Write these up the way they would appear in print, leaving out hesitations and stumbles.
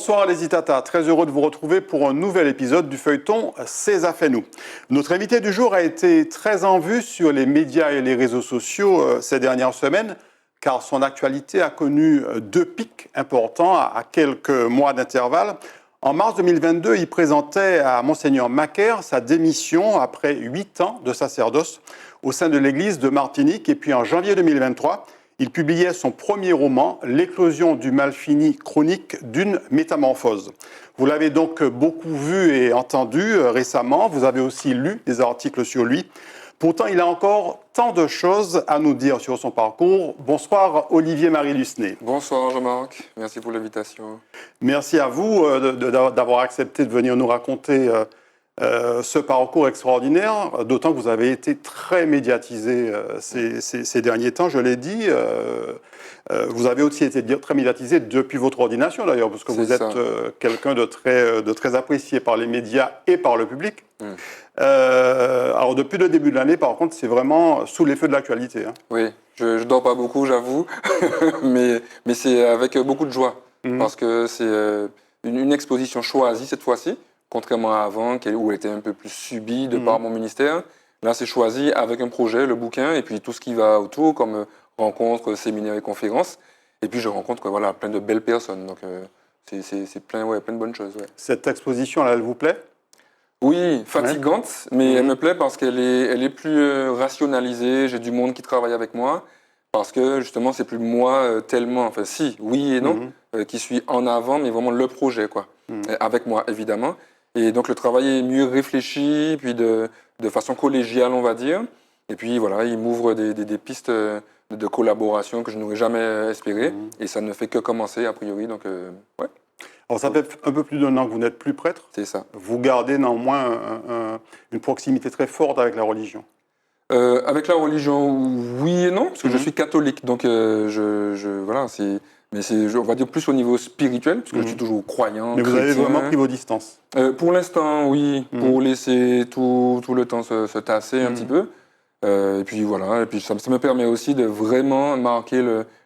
Bonsoir les Itata, très heureux de vous retrouver pour un nouvel épisode du feuilleton C'est a fait nous. Notre invité du jour a été très en vue sur les médias et les réseaux sociaux ces dernières semaines, car son actualité a connu deux pics importants à quelques mois d'intervalle. En mars 2022, il présentait à Monseigneur Macaire sa démission après 8 ans de sacerdoce au sein de l'église de Martinique. Et puis en janvier 2023, il publiait son premier roman, L'éclosion du mal fini, chronique d'une métamorphose. Vous l'avez donc beaucoup vu et entendu récemment. Vous avez aussi lu des articles sur lui. Pourtant, il a encore tant de choses à nous dire sur son parcours. Bonsoir Olivier-Marie Lusné. Bonsoir Jean-Marc, merci pour l'invitation. Merci à vous d'avoir accepté de venir nous raconter ce parcours extraordinaire, d'autant que vous avez été très médiatisé ces derniers temps, je l'ai dit. Vous avez aussi été très médiatisé depuis votre ordination d'ailleurs, parce que vous êtes quelqu'un de très apprécié par les médias et par le public. Alors depuis le début de l'année, par contre, c'est vraiment sous les feux de l'actualité. Hein. Oui, je ne dors pas beaucoup, j'avoue, mais c'est avec beaucoup de joie, parce que c'est une exposition choisie cette fois-ci, contrairement à avant, où elle était un peu plus subie de par mon ministère. Là, c'est choisi avec un projet, le bouquin, et puis tout ce qui va autour, comme rencontres, séminaires et conférences. Et puis je rencontre plein de belles personnes, donc c'est plein de bonnes choses. Ouais. Cette exposition, elle vous plaît ? Oui, fatigante, mais elle me plaît parce qu'elle est plus rationalisée. J'ai du monde qui travaille avec moi parce que justement, c'est plus moi tellement, enfin si, oui et non, qui suis en avant, mais vraiment le projet, quoi, avec moi évidemment. Et donc le travail est mieux réfléchi, puis de façon collégiale, on va dire. Et puis voilà, il m'ouvre des pistes de collaboration que je n'aurais jamais espérées. Et ça ne fait que commencer a priori, donc ouais. Alors ça fait un peu plus d'1 an que vous n'êtes plus prêtre. C'est ça. Vous gardez néanmoins une proximité très forte avec la religion. Avec la religion, oui et non, parce que je suis catholique, donc voilà, mais c'est, on va dire plus au niveau spirituel, parce que je suis toujours croyant. Mais vous avez vraiment pris vos distances. Pour l'instant, oui, pour laisser tout le temps se tasser un petit peu. Et puis voilà, et puis ça me permet aussi de vraiment marquer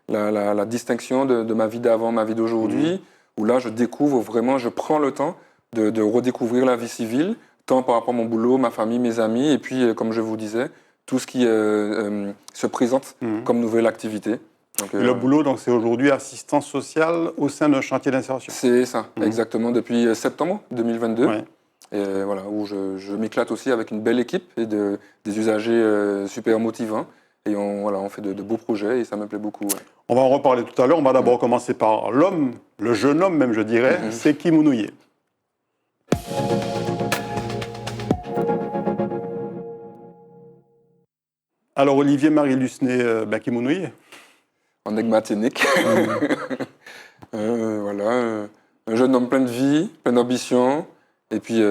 la distinction de ma vie d'avant, ma vie d'aujourd'hui. Où là, je découvre vraiment, je prends le temps de redécouvrir la vie civile, tant par rapport à mon boulot, ma famille, mes amis, et puis, comme je vous disais, tout ce qui se présente comme nouvelle activité. Donc, le boulot, donc, c'est aujourd'hui assistance sociale au sein d'un chantier d'insertion. C'est ça, exactement, depuis septembre 2022. Ouais. Et voilà, où je m'éclate aussi avec une belle équipe et des usagers super motivants. Et on fait de beaux projets et ça me plaît beaucoup. Ouais. On va en reparler tout à l'heure. On va d'abord commencer par l'homme, le jeune homme même, je dirais. C'est Séki Mounouye. Alors, Olivier-Marie Lusné, Séki Mounouye. En Martinique. Voilà, un jeune homme plein de vie, plein d'ambition, et puis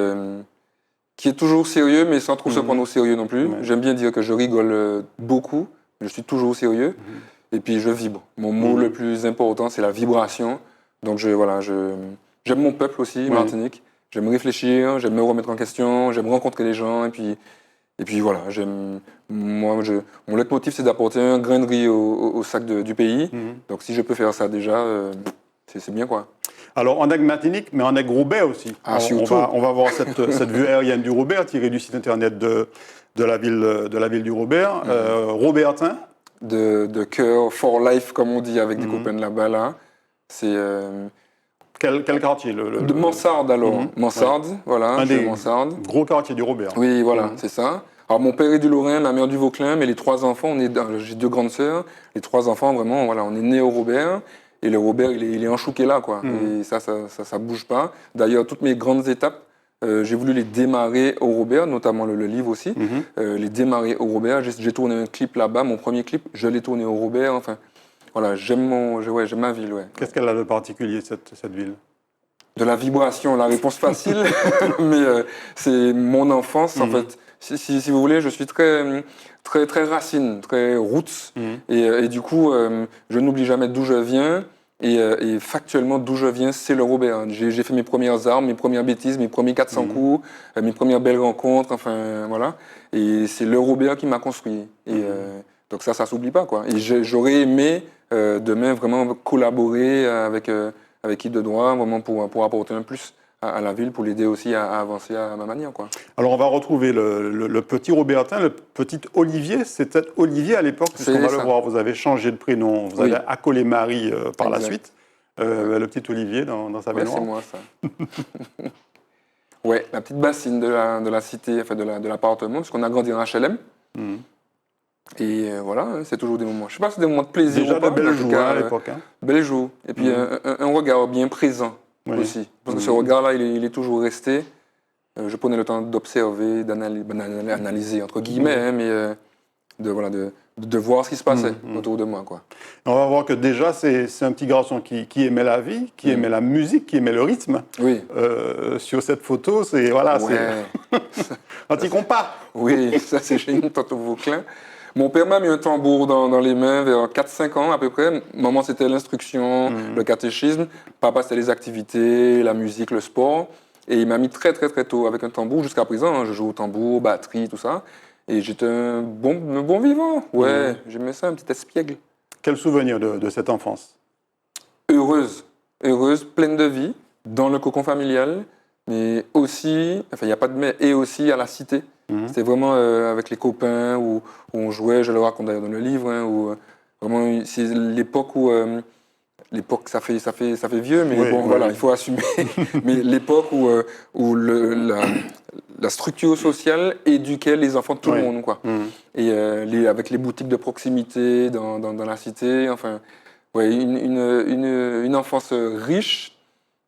qui est toujours sérieux, mais sans trop se prendre au sérieux non plus. J'aime bien dire que je rigole beaucoup, mais je suis toujours au sérieux. Et puis je vibre. Mon mot le plus important, c'est la vibration. Donc j'aime mon peuple aussi, Martinique. J'aime réfléchir, j'aime me remettre en question, j'aime rencontrer les gens. Et puis voilà, mon leitmotiv, c'est d'apporter un grain de riz au sac du pays. Donc si je peux faire ça déjà, c'est bien quoi. Alors en Martinique, mais en Roubaix aussi. Ah, on va voir cette vue aérienne du Roubaix, tirée du site internet de la ville du Roubaix. Robertin. De cœur, for life, comme on dit avec des copains de là-bas, là. C'est... Quel quartier De Mansarde, alors. Mansarde, voilà, un des Mansarde. Gros quartiers du Roubaix. Oui, voilà, c'est ça. Alors, mon père est du Lorrain, ma mère du Vauclin, mais les 3 enfants, j'ai 2 grandes sœurs. Les 3 enfants, vraiment, voilà, on est nés au Roubaix. Et le Roubaix, il est enchouqué là, quoi. Et ça bouge pas. D'ailleurs, toutes mes grandes étapes, j'ai voulu les démarrer au Roubaix, notamment le livre aussi. Les démarrer au Roubaix. J'ai tourné un clip là-bas, mon premier clip, je l'ai tourné au Roubaix. Enfin, voilà, j'aime ma ville. Ouais. Qu'est-ce qu'elle a de particulier, cette ville ? De la vibration, la réponse facile, mais c'est mon enfance, en fait. Si vous voulez, je suis très, très, très racine, très roots. Et du coup, je n'oublie jamais d'où je viens. Et factuellement, d'où je viens, c'est le Roubaix. J'ai fait mes premières armes, mes premières bêtises, mes premiers 400 coups, mes premières belles rencontres, enfin, voilà. Et c'est le Roubaix qui m'a construit. Et donc ça s'oublie pas, quoi. Et j'aurais aimé demain vraiment collaborer avec avec qui de droit, vraiment pour apporter un plus à la ville, pour l'aider aussi à avancer à ma manière, quoi. Alors, on va retrouver le petit Robertin, le petit Olivier. C'était Olivier à l'époque, puisqu'on C'est va ça. le voir. Vous avez changé de prénom. Vous Oui. avez accolé Marie par la Exact. suite. Le petit Olivier dans sa Ouais, baignoire. c'est moi, ça. Ouais, la petite bassine de la cité, enfin de l'appartement, parce qu'on a grandi en HLM. Mhm. Et voilà, c'est toujours des moments. Je sais pas si c'est des moments de plaisir Déjà ou pas, de mais en belles tout jours cas, à l'époque. Hein. belles jours. Et puis un regard bien présent Oui. aussi. Parce que ce regard-là, il est toujours resté. Je prenais le temps d'observer, d'analyser, entre guillemets, hein, mais de voir ce qui se passait autour de moi, quoi. On va voir que déjà, c'est un petit garçon qui aimait la vie, qui aimait la musique, qui aimait le rythme. Oui. Sur cette photo, c'est voilà, Ouais. anti-compas. Oui, ça c'est chez nous, Tonton Vauclin. Mon père m'a mis un tambour dans les mains vers 4-5 ans à peu près. Maman, c'était l'instruction, le catéchisme. Papa, c'était les activités, la musique, le sport. Et il m'a mis très très très tôt avec un tambour. Jusqu'à présent, hein, je joue au tambour, batterie, tout ça. Et j'étais un bon vivant. Ouais, j'aimais ça, un petit espiègle. Quel souvenir de cette enfance? Heureuse, pleine de vie, dans le cocon familial, mais aussi, enfin il n'y a pas de mais, et aussi à la cité. C'était vraiment avec les copains où on jouait, je le raconte d'ailleurs dans le livre, hein, où vraiment c'est l'époque où l'époque ça fait vieux, mais Oui, bon oui. voilà, il faut assumer. Mais l'époque où la structure sociale éduquait les enfants de tout le monde, quoi. Et avec les boutiques de proximité dans la cité, enfin, ouais, une enfance riche,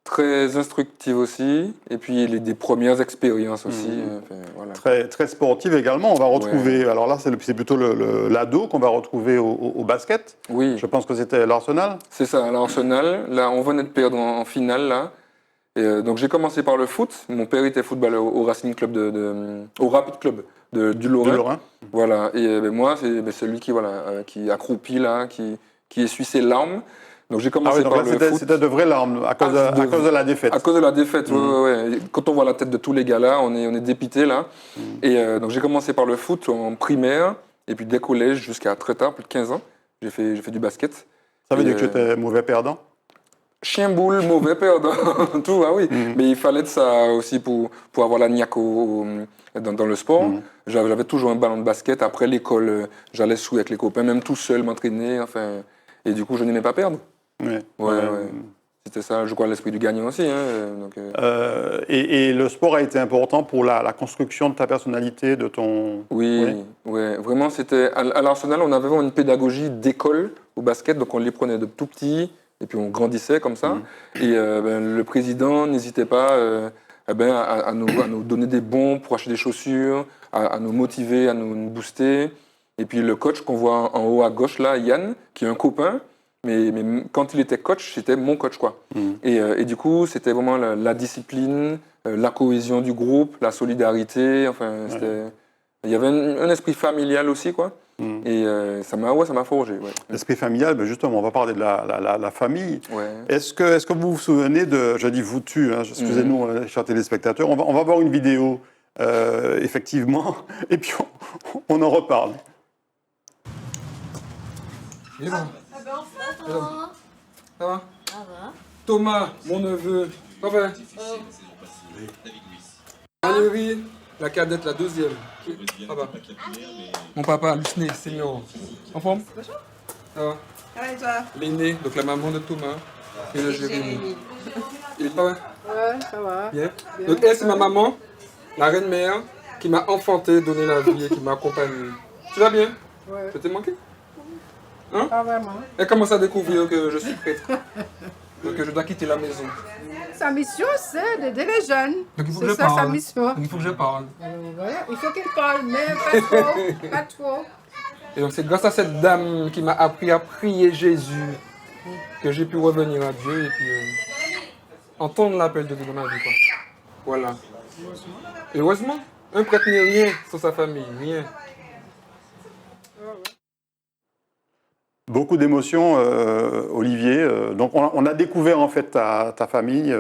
très instructive aussi, et puis des premières expériences aussi. Enfin, voilà. Très, très sportive également. On va retrouver, alors là, c'est plutôt l'ado qu'on va retrouver au basket. Oui, Je pense que c'était l'Arsenal. c'est ça, à l'Arsenal. Là, on venait de perdre en finale, là. Et, donc j'ai commencé par le foot. Mon père était footballeur au Racing Club au Rapid Club du Lorrain. De Lorrain. Voilà. Et moi, c'est celui qui accroupi là, qui essuie ses larmes. Donc j'ai Ah commencé oui, donc par là, le foot. c'était de vraies larmes à cause de la défaite. À cause de la défaite, ouais. Et quand on voit la tête de tous les gars là, on est dépité là. Et donc j'ai commencé par le foot en primaire, et puis dès collège jusqu'à très tard, plus de 15 ans, j'ai fait du basket. Ça veut Et, dire que tu étais mauvais perdant? chien boule, mauvais perdant, tout, ah oui. Mais il fallait de ça aussi pour avoir la niaque dans le sport. J'avais toujours un ballon de basket. Après l'école, j'allais jouer avec les copains, même tout seul, m'entraîner. Enfin, et du coup, je n'aimais pas perdre. Oui. Ouais. C'était ça, je crois, l'esprit du gagnant aussi. Hein, donc, Et le sport a été important pour la construction de ta personnalité, de ton... Oui, ouais. Vraiment, c'était à l'Arsenal, on avait vraiment une pédagogie d'école au basket, donc on les prenait de tout petits, et puis on grandissait comme ça. Et le président n'hésitait pas à nous donner des bons pour acheter des chaussures, à nous motiver, à nous booster. Et puis le coach qu'on voit en haut à gauche là, Yann, qui est un copain, mais quand il était coach, c'était mon coach, quoi. Et du coup, c'était vraiment la discipline, la cohésion du groupe, la solidarité. Enfin, il y avait un esprit familial aussi, quoi. Et ça m'a forgé. Ouais. L'esprit familial, ben justement, on va parler de la famille. Ouais. Est-ce que vous vous souvenez de... Je dis vous tu, hein, excusez-nous, chers téléspectateurs. On va voir une vidéo, effectivement, et puis on en reparle. Et bon. Ça va? Ça va Ça va? Thomas, mon neveu. Ça va Valérie, la cadette, la deuxième. Ça va. Mon papa, Lucné, senior. En forme? Ça va. Ah, et toi? L'aîné, donc la maman de Thomas. Et le Jérémy. Il va? Ouais, ça va. Bien. Donc elle, c'est ma maman, la reine-mère, qui m'a enfanté, donné la vie et qui m'a accompagné. Tu vas bien? Ouais. Ça t'est manqué? Pas vraiment. Elle commence à découvrir que je suis prêtre. Donc que je dois quitter la maison. Sa mission, c'est d'aider les jeunes. Donc il faut que C'est je ça sa parle. mission. Donc il faut que je parle. Voilà. Il faut qu'il parle, mais pas trop. Pas trop. Et donc c'est grâce à cette dame qui m'a appris à prier Jésus que j'ai pu revenir à Dieu et puis entendre l'appel de Dieu dans ma vie, quoi. Voilà. Heureusement, un prêtre n'est rien sans sa famille, rien. Beaucoup d'émotions, Olivier. Donc, on a découvert en fait ta famille,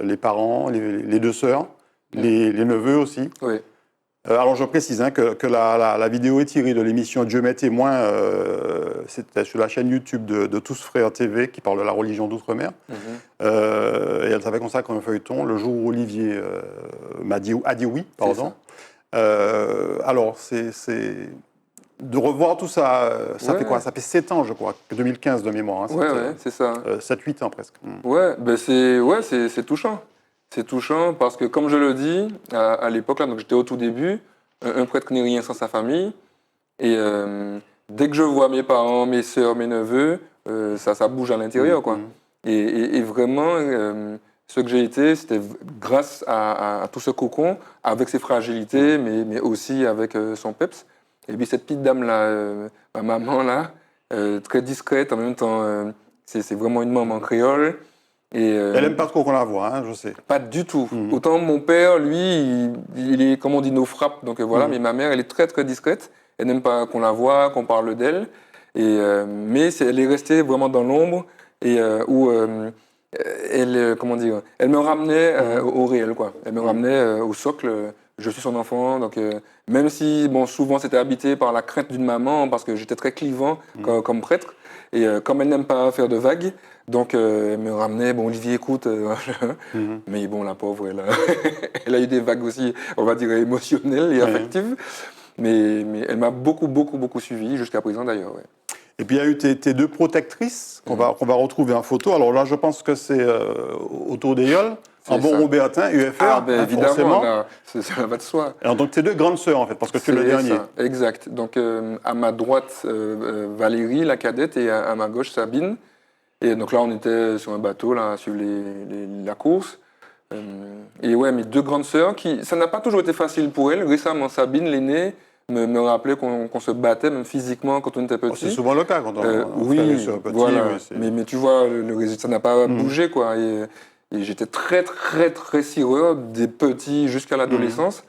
les parents, les deux sœurs, les neveux aussi. Oui. Alors je précise que la vidéo est tirée de l'émission Dieu m'est témoin, c'était sur la chaîne YouTube de Tous Frères TV qui parle de la religion d'outre-mer. Et elle s'avait consacré un feuilleton le jour où Olivier a dit oui, pardon. Alors c'est de revoir tout ça, ça fait quoi? Ça fait 7 ans, je crois, 2015 de mémoire. Hein, ouais, c'est ça. 7-8 ans presque. Ouais, ben c'est touchant. C'est touchant parce que, comme je le dis, à l'époque, là, donc j'étais au tout début, un prêtre n'est rien sans sa famille. Et dès que je vois mes parents, mes sœurs, mes neveux, ça bouge à l'intérieur, quoi. Et vraiment, ce que j'ai été, c'était grâce à tout ce cocon, avec ses fragilités, mais aussi avec son peps. Et puis cette petite dame-là, ma maman, là, très discrète, en même temps, c'est vraiment une maman créole. Et, elle n'aime pas trop qu'on la voit, hein, je sais. Pas du tout. Autant mon père, lui, il est, comme on dit, nos frappes. Donc voilà, mais ma mère, elle est très, très discrète. Elle n'aime pas qu'on la voit, qu'on parle d'elle. Mais elle est restée vraiment dans l'ombre et où elle, comment dire, elle me ramenait au réel, quoi. Elle me ramenait au socle. Je suis son enfant, donc même si, bon, souvent c'était habité par la crainte d'une maman, parce que j'étais très clivant comme prêtre, et comme elle n'aime pas faire de vagues, donc elle me ramenait, bon, Olivier, écoute, mais bon, la pauvre, elle a eu des vagues aussi, on va dire, émotionnelles et affectives, mais elle m'a beaucoup, beaucoup, beaucoup suivi, jusqu'à présent d'ailleurs, ouais. Et puis il y a eu tes deux protectrices qu'on va retrouver en photo. Alors là, je pense que c'est autour des Yoles, en bon Robéatin, UFR. Ah, ben évidemment, là, ça va de soi. Alors donc tes deux grandes sœurs, en fait, parce que tu es le dernier. Ça, exact. Donc à ma droite, Valérie, la cadette, et à ma gauche, Sabine. Et donc là, on était sur un bateau, là, sur la course. Et ouais, mes deux grandes sœurs, ça n'a pas toujours été facile pour elles. Récemment, Sabine, l'aînée, me rappelait qu'on se battait, même physiquement, quand on était petit. C'est souvent le cas quand on oui, petit. Voilà. Oui, mais tu vois, le résultat, ça n'a pas bougé, quoi. Et j'étais très, très, très cireux, des petits jusqu'à l'adolescence.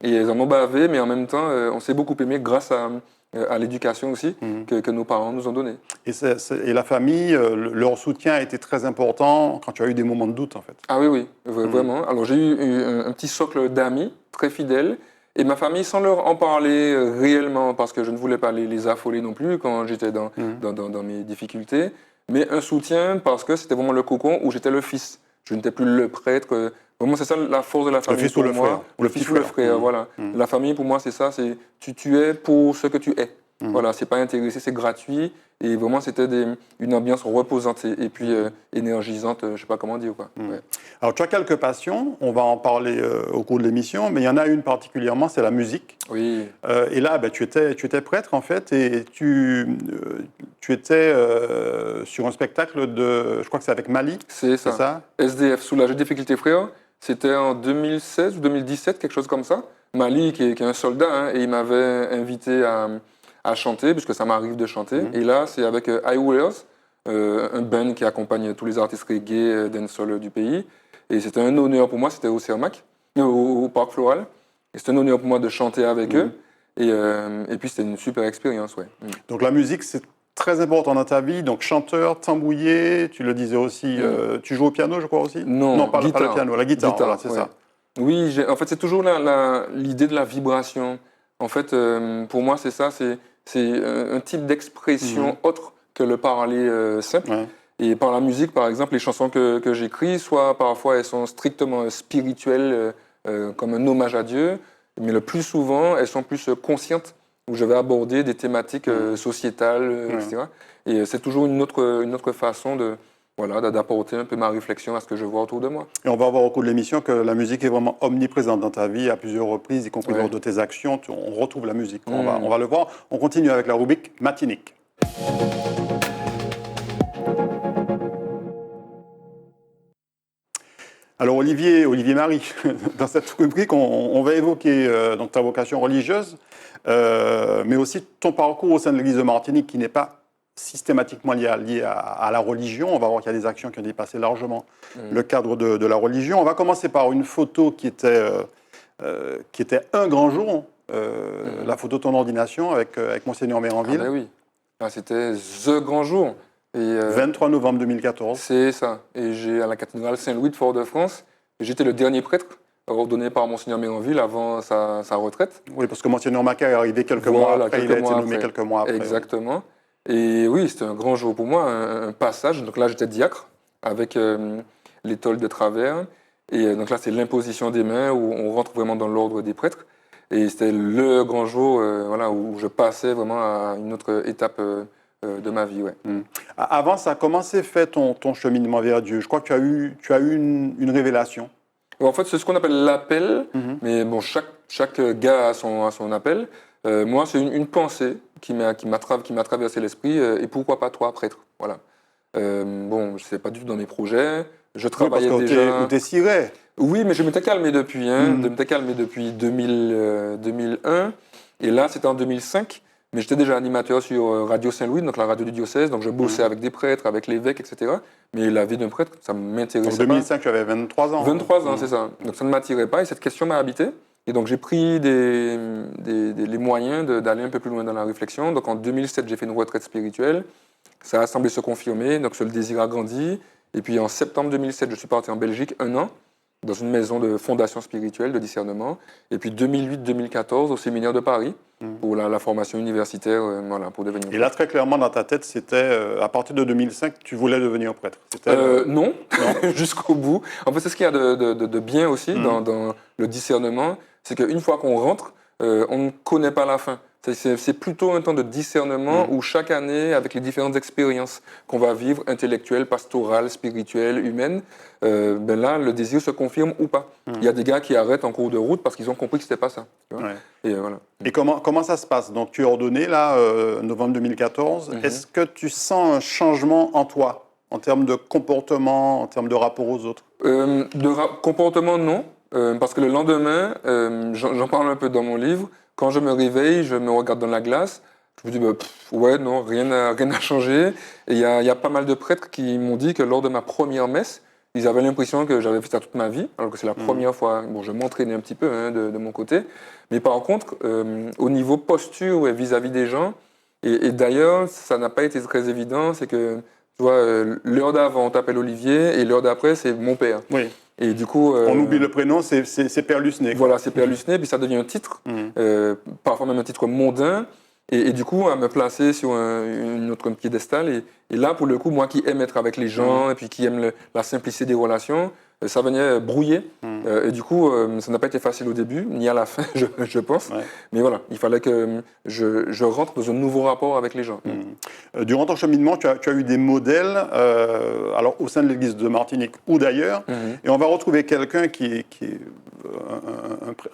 Et elles en m'ont bavé, mais en même temps, on s'est beaucoup aimé grâce à l'éducation aussi que nos parents nous ont donnée. Et la famille, leur soutien a été très important quand tu as eu des moments de doute, en fait. Ah oui, vraiment. Alors j'ai eu un petit socle d'amis très fidèles. Et ma famille, sans leur en parler réellement, parce que je ne voulais pas les affoler non plus quand j'étais dans mes difficultés, mais un soutien parce que c'était vraiment le cocon où j'étais le fils. Je n'étais plus le prêtre. Vraiment, c'est ça la force de la famille. Le fils pour ou le moi. frère. Le fils ou le frère, voilà. La famille, pour moi, c'est ça. C'est tu es pour ce que tu es. Voilà, c'est pas intéressé, c'est gratuit. Et vraiment, c'était une ambiance reposante et puis énergisante, je sais pas comment dire, quoi. Ouais. Alors, tu as quelques passions, on va en parler au cours de l'émission, mais il y en a une particulièrement, c'est la musique. Oui. Et là, tu étais prêtre, en fait, et tu étais sur un spectacle je crois que c'est avec Mali. C'est ça. SDF, Soulager difficultés frères. C'était en 2016 ou 2017, quelque chose comme ça. Mali, qui est un soldat, hein, et il m'avait invité à chanter, puisque ça m'arrive de chanter. Et là, c'est avec iWheelers, un band qui accompagne tous les artistes reggae, dancehall du pays. Et c'était un honneur pour moi, c'était au CERMAC, au Parc Floral. Et c'était un honneur pour moi de chanter avec eux. Et puis, c'était une super expérience, ouais. Donc, la musique, c'est très important dans ta vie. Donc, chanteur, tambouillé, tu le disais aussi, tu joues au piano, je crois aussi? Non, pas le piano, la guitare, voilà, c'est ça. Oui, en fait, c'est toujours l'idée de la vibration. En fait, pour moi, c'est ça, c'est un type d'expression autre que le parler simple. Ouais. Et par la musique, par exemple, les chansons que j'écris, soit parfois elles sont strictement spirituelles, comme un hommage à Dieu, mais le plus souvent, elles sont plus conscientes, où je vais aborder des thématiques sociétales, etc. Et c'est toujours une autre façon d'apporter un peu ma réflexion à ce que je vois autour de moi. Et on va voir au cours de l'émission que la musique est vraiment omniprésente dans ta vie à plusieurs reprises, y compris lors de tes actions. On retrouve la musique. On va le voir. On continue avec la rubrique Matinique. Alors Olivier Marie, dans cette rubrique, on va évoquer donc ta vocation religieuse, mais aussi ton parcours au sein de l'Église de Martinique qui n'est pas systématiquement lié à la religion. On va voir qu'il y a des actions qui ont dépassé largement le cadre de la religion. On va commencer par une photo qui était un grand jour, la photo de ton ordination avec Monseigneur Méranville. Ah ben oui, c'était the grand jour. Et 23 novembre 2014. C'est ça. Et à la cathédrale Saint-Louis de Fort-de-France, j'étais le dernier prêtre ordonné par Monseigneur Méranville avant sa retraite. Oui, parce que Monseigneur Macaire est arrivé quelques mois après, il a été nommé quelques mois après. Exactement. Et oui, c'était un grand jour pour moi, un passage. Donc là, j'étais diacre avec l'étole de travers. Et donc là, c'est l'imposition des mains où on rentre vraiment dans l'ordre des prêtres. Et c'était le grand jour voilà, où je passais vraiment à une autre étape de ma vie. Ouais. Avant ça, comment s'est fait ton cheminement vers Dieu? Je crois que tu as eu une révélation. En fait, c'est ce qu'on appelle l'appel, mais bon, chaque gars a son appel. Moi, c'est une pensée qui m'a traversé l'esprit, et pourquoi pas toi, prêtre? Voilà. Bon, je ne sais pas du tout dans mes projets. Je travaillais déjà. Où t'es ciré. Oui, mais je m'étais calmé depuis. Je m'étais calmé depuis 2001. Et là, c'était en 2005. Mais j'étais déjà animateur sur Radio Saint-Louis, donc la radio du diocèse. Donc je bossais avec des prêtres, avec l'évêque, etc. Mais la vie d'un prêtre, ça m'intéressait pas. En 2005, tu avais 23 ans. 23 ans, c'est ça. Donc ça ne m'attirait pas et cette question m'a habité. Et donc j'ai pris les moyens d'aller un peu plus loin dans la réflexion. Donc en 2007, j'ai fait une retraite spirituelle. Ça a semblé se confirmer, donc ce désir a grandi. Et puis en septembre 2007, je suis parti en Belgique 1 an, dans une maison de fondation spirituelle, de discernement. Et puis 2008-2014, au séminaire de Paris, pour la formation universitaire, voilà, pour devenir prêtre. Et là, très clairement, dans ta tête, c'était à partir de 2005, tu voulais devenir prêtre. Non, jusqu'au bout. En fait, c'est ce qu'il y a de bien aussi dans le discernement, c'est qu'une fois qu'on rentre, on ne connaît pas la fin. C'est plutôt un temps de discernement où chaque année, avec les différentes expériences qu'on va vivre, intellectuelles, pastorales, spirituelles, humaines, ben là, le désir se confirme ou pas. Il y a des gars qui arrêtent en cours de route parce qu'ils ont compris que c'était pas ça. Tu vois. Et, voilà. Et comment ça se passe? Donc, tu es ordonné, là, novembre 2014. Est-ce que tu sens un changement en toi, en termes de comportement, en termes de rapport aux autres? Comportement, non. Parce que le lendemain, j'en parle un peu dans mon livre, quand je me réveille, je me regarde dans la glace, je me dis, ouais, non, rien n'a changé. Et il y a pas mal de prêtres qui m'ont dit que lors de ma première messe, ils avaient l'impression que j'avais fait ça toute ma vie, alors que c'est la première fois. Bon, je m'entraînais un petit peu de mon côté. Mais par contre, au niveau posture vis-à-vis des gens, et d'ailleurs, ça n'a pas été très évident, c'est que, tu vois, l'heure d'avant, on t'appelle Olivier, et l'heure d'après, c'est mon père. Oui. Et du coup, on oublie le prénom, c'est Père Lucnet. Voilà, c'est Père Lucnet, puis ça devient un titre, parfois même un titre mondain, et du coup, à me placer sur une autre piédestal. Et là, pour le coup, moi qui aime être avec les gens, et puis qui aime la simplicité des relations, ça venait brouiller. Et du coup, ça n'a pas été facile au début, ni à la fin, je pense. Ouais. Mais voilà, il fallait que je rentre dans un nouveau rapport avec les gens. Durant ton cheminement, tu as eu des modèles, alors au sein de l'Église de Martinique ou d'ailleurs, et on va retrouver quelqu'un qui est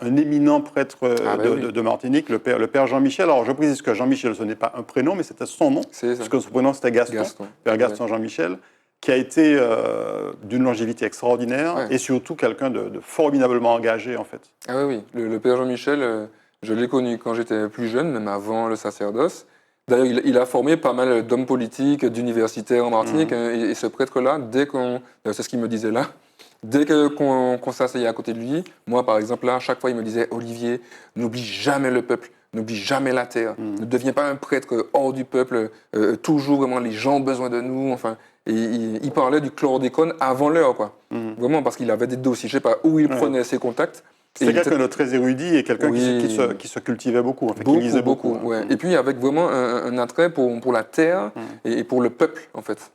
un éminent prêtre de Martinique, le père Jean-Michel. Alors je précise que Jean-Michel, ce n'est pas un prénom, mais c'était son nom, parce que son prénom c'était Gaston. Père Gaston Jean-Michel, qui a été d'une longévité extraordinaire et surtout quelqu'un de formidablement engagé en fait. Ah oui, le père Jean-Michel, je l'ai connu quand j'étais plus jeune, même avant le sacerdoce. D'ailleurs, il a formé pas mal d'hommes politiques, d'universitaires en Martinique, et ce prêtre-là, c'est ce qu'il me disait là, dès qu'on s'asseyait à côté de lui, moi par exemple là, à chaque fois il me disait « Olivier, n'oublie jamais le peuple, n'oublie jamais la terre, ne deviens pas un prêtre hors du peuple, toujours vraiment les gens ont besoin de nous, enfin... » Et il parlait du chlordécone avant l'heure, quoi. Vraiment, parce qu'il avait des dossiers, je ne sais pas où il prenait ses contacts. C'était quelqu'un de très érudit et quelqu'un qui se cultivait beaucoup, en fait, qui lisait beaucoup. Ouais. Et puis avec vraiment un attrait pour la terre et pour le peuple, en fait.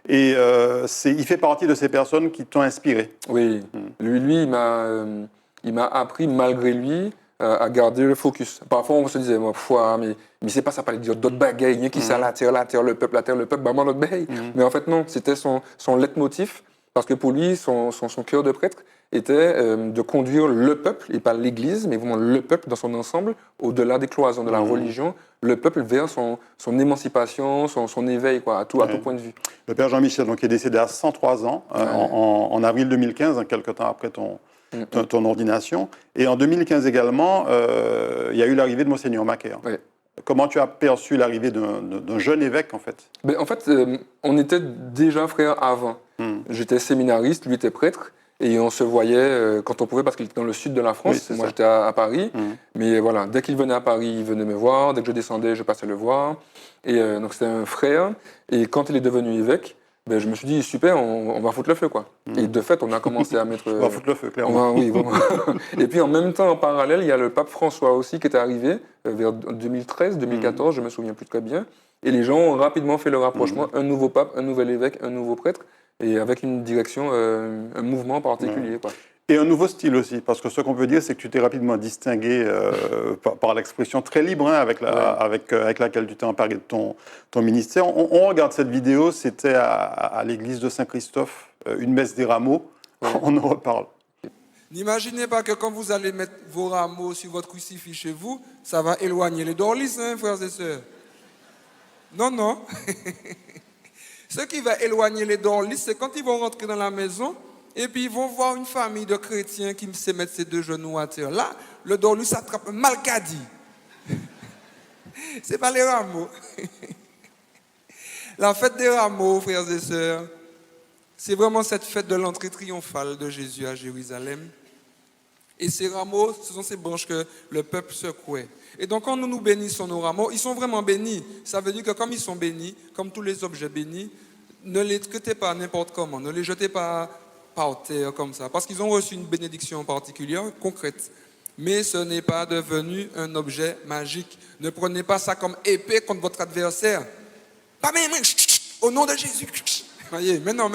Et il fait partie de ces personnes qui t'ont inspiré. Oui. Lui, il m'a appris, malgré lui, à garder le focus. Parfois, on se disait, mais c'est pas ça, pas dire d'autres bagailles, rien qui ça, la terre, le peuple, bah, moi, notre bagaille. Mais en fait, non, c'était son leitmotiv, parce que pour lui, son cœur de prêtre était de conduire le peuple, et pas l'Église, mais vraiment le peuple dans son ensemble, au-delà des cloisons de la religion, le peuple vers son émancipation, son éveil, quoi, à tout point de vue. Le père Jean-Michel, donc, est décédé à 103 ans, en avril 2015, quelques temps après ton ordination. Et en 2015 également, il y a eu l'arrivée de Monseigneur Macaire. Oui. Comment tu as perçu l'arrivée d'un jeune évêque, en fait? En fait, on était déjà frères avant. J'étais séminariste, lui était prêtre, et on se voyait quand on pouvait, parce qu'il était dans le sud de la France. Moi, j'étais à Paris. Mais voilà, dès qu'il venait à Paris, il venait me voir. Dès que je descendais, je passais le voir. Et donc, c'était un frère. Et quand il est devenu évêque, ben, je me suis dit, super, on va foutre le feu, quoi. Et de fait, on a commencé à mettre... On va foutre le feu, clairement. Oui, vraiment. Et puis en même temps, en parallèle, il y a le pape François aussi qui est arrivé vers 2013, 2014, je me souviens plus très bien. Et les gens ont rapidement fait le rapprochement, un nouveau pape, un nouvel évêque, un nouveau prêtre, et avec une direction, un mouvement particulier, quoi. Et un nouveau style aussi, parce que ce qu'on peut dire, c'est que tu t'es rapidement distingué par l'expression très libre avec laquelle tu t'es emparé de ton ministère. On regarde cette vidéo, c'était à l'église de Saint-Christophe, une messe des rameaux. Ouais. On en reparle. N'imaginez pas que quand vous allez mettre vos rameaux sur votre crucifix chez vous, ça va éloigner les dorlis, hein, frères et sœurs. Non, non. Ce qui va éloigner les dorlis, c'est quand ils vont rentrer dans la maison et puis ils vont voir une famille de chrétiens qui sait mettre ses deux genoux à terre. Là, le dorlis s'attrape un malcadi. C'est pas les rameaux. La fête des rameaux, frères et sœurs, c'est vraiment cette fête de l'entrée triomphale de Jésus à Jérusalem. Et ces rameaux, ce sont ces branches que le peuple secouait. Et donc quand nous bénissons nos rameaux, ils sont vraiment bénis. Ça veut dire que comme ils sont bénis, comme tous les objets bénis, ne les traitez pas n'importe comment, ne les jetez pas par terre comme ça, parce qu'ils ont reçu une bénédiction particulière, concrète. Mais ce n'est pas devenu un objet magique. Ne prenez pas ça comme épée contre votre adversaire. Pas même, au nom de Jésus. Voyez, mais non.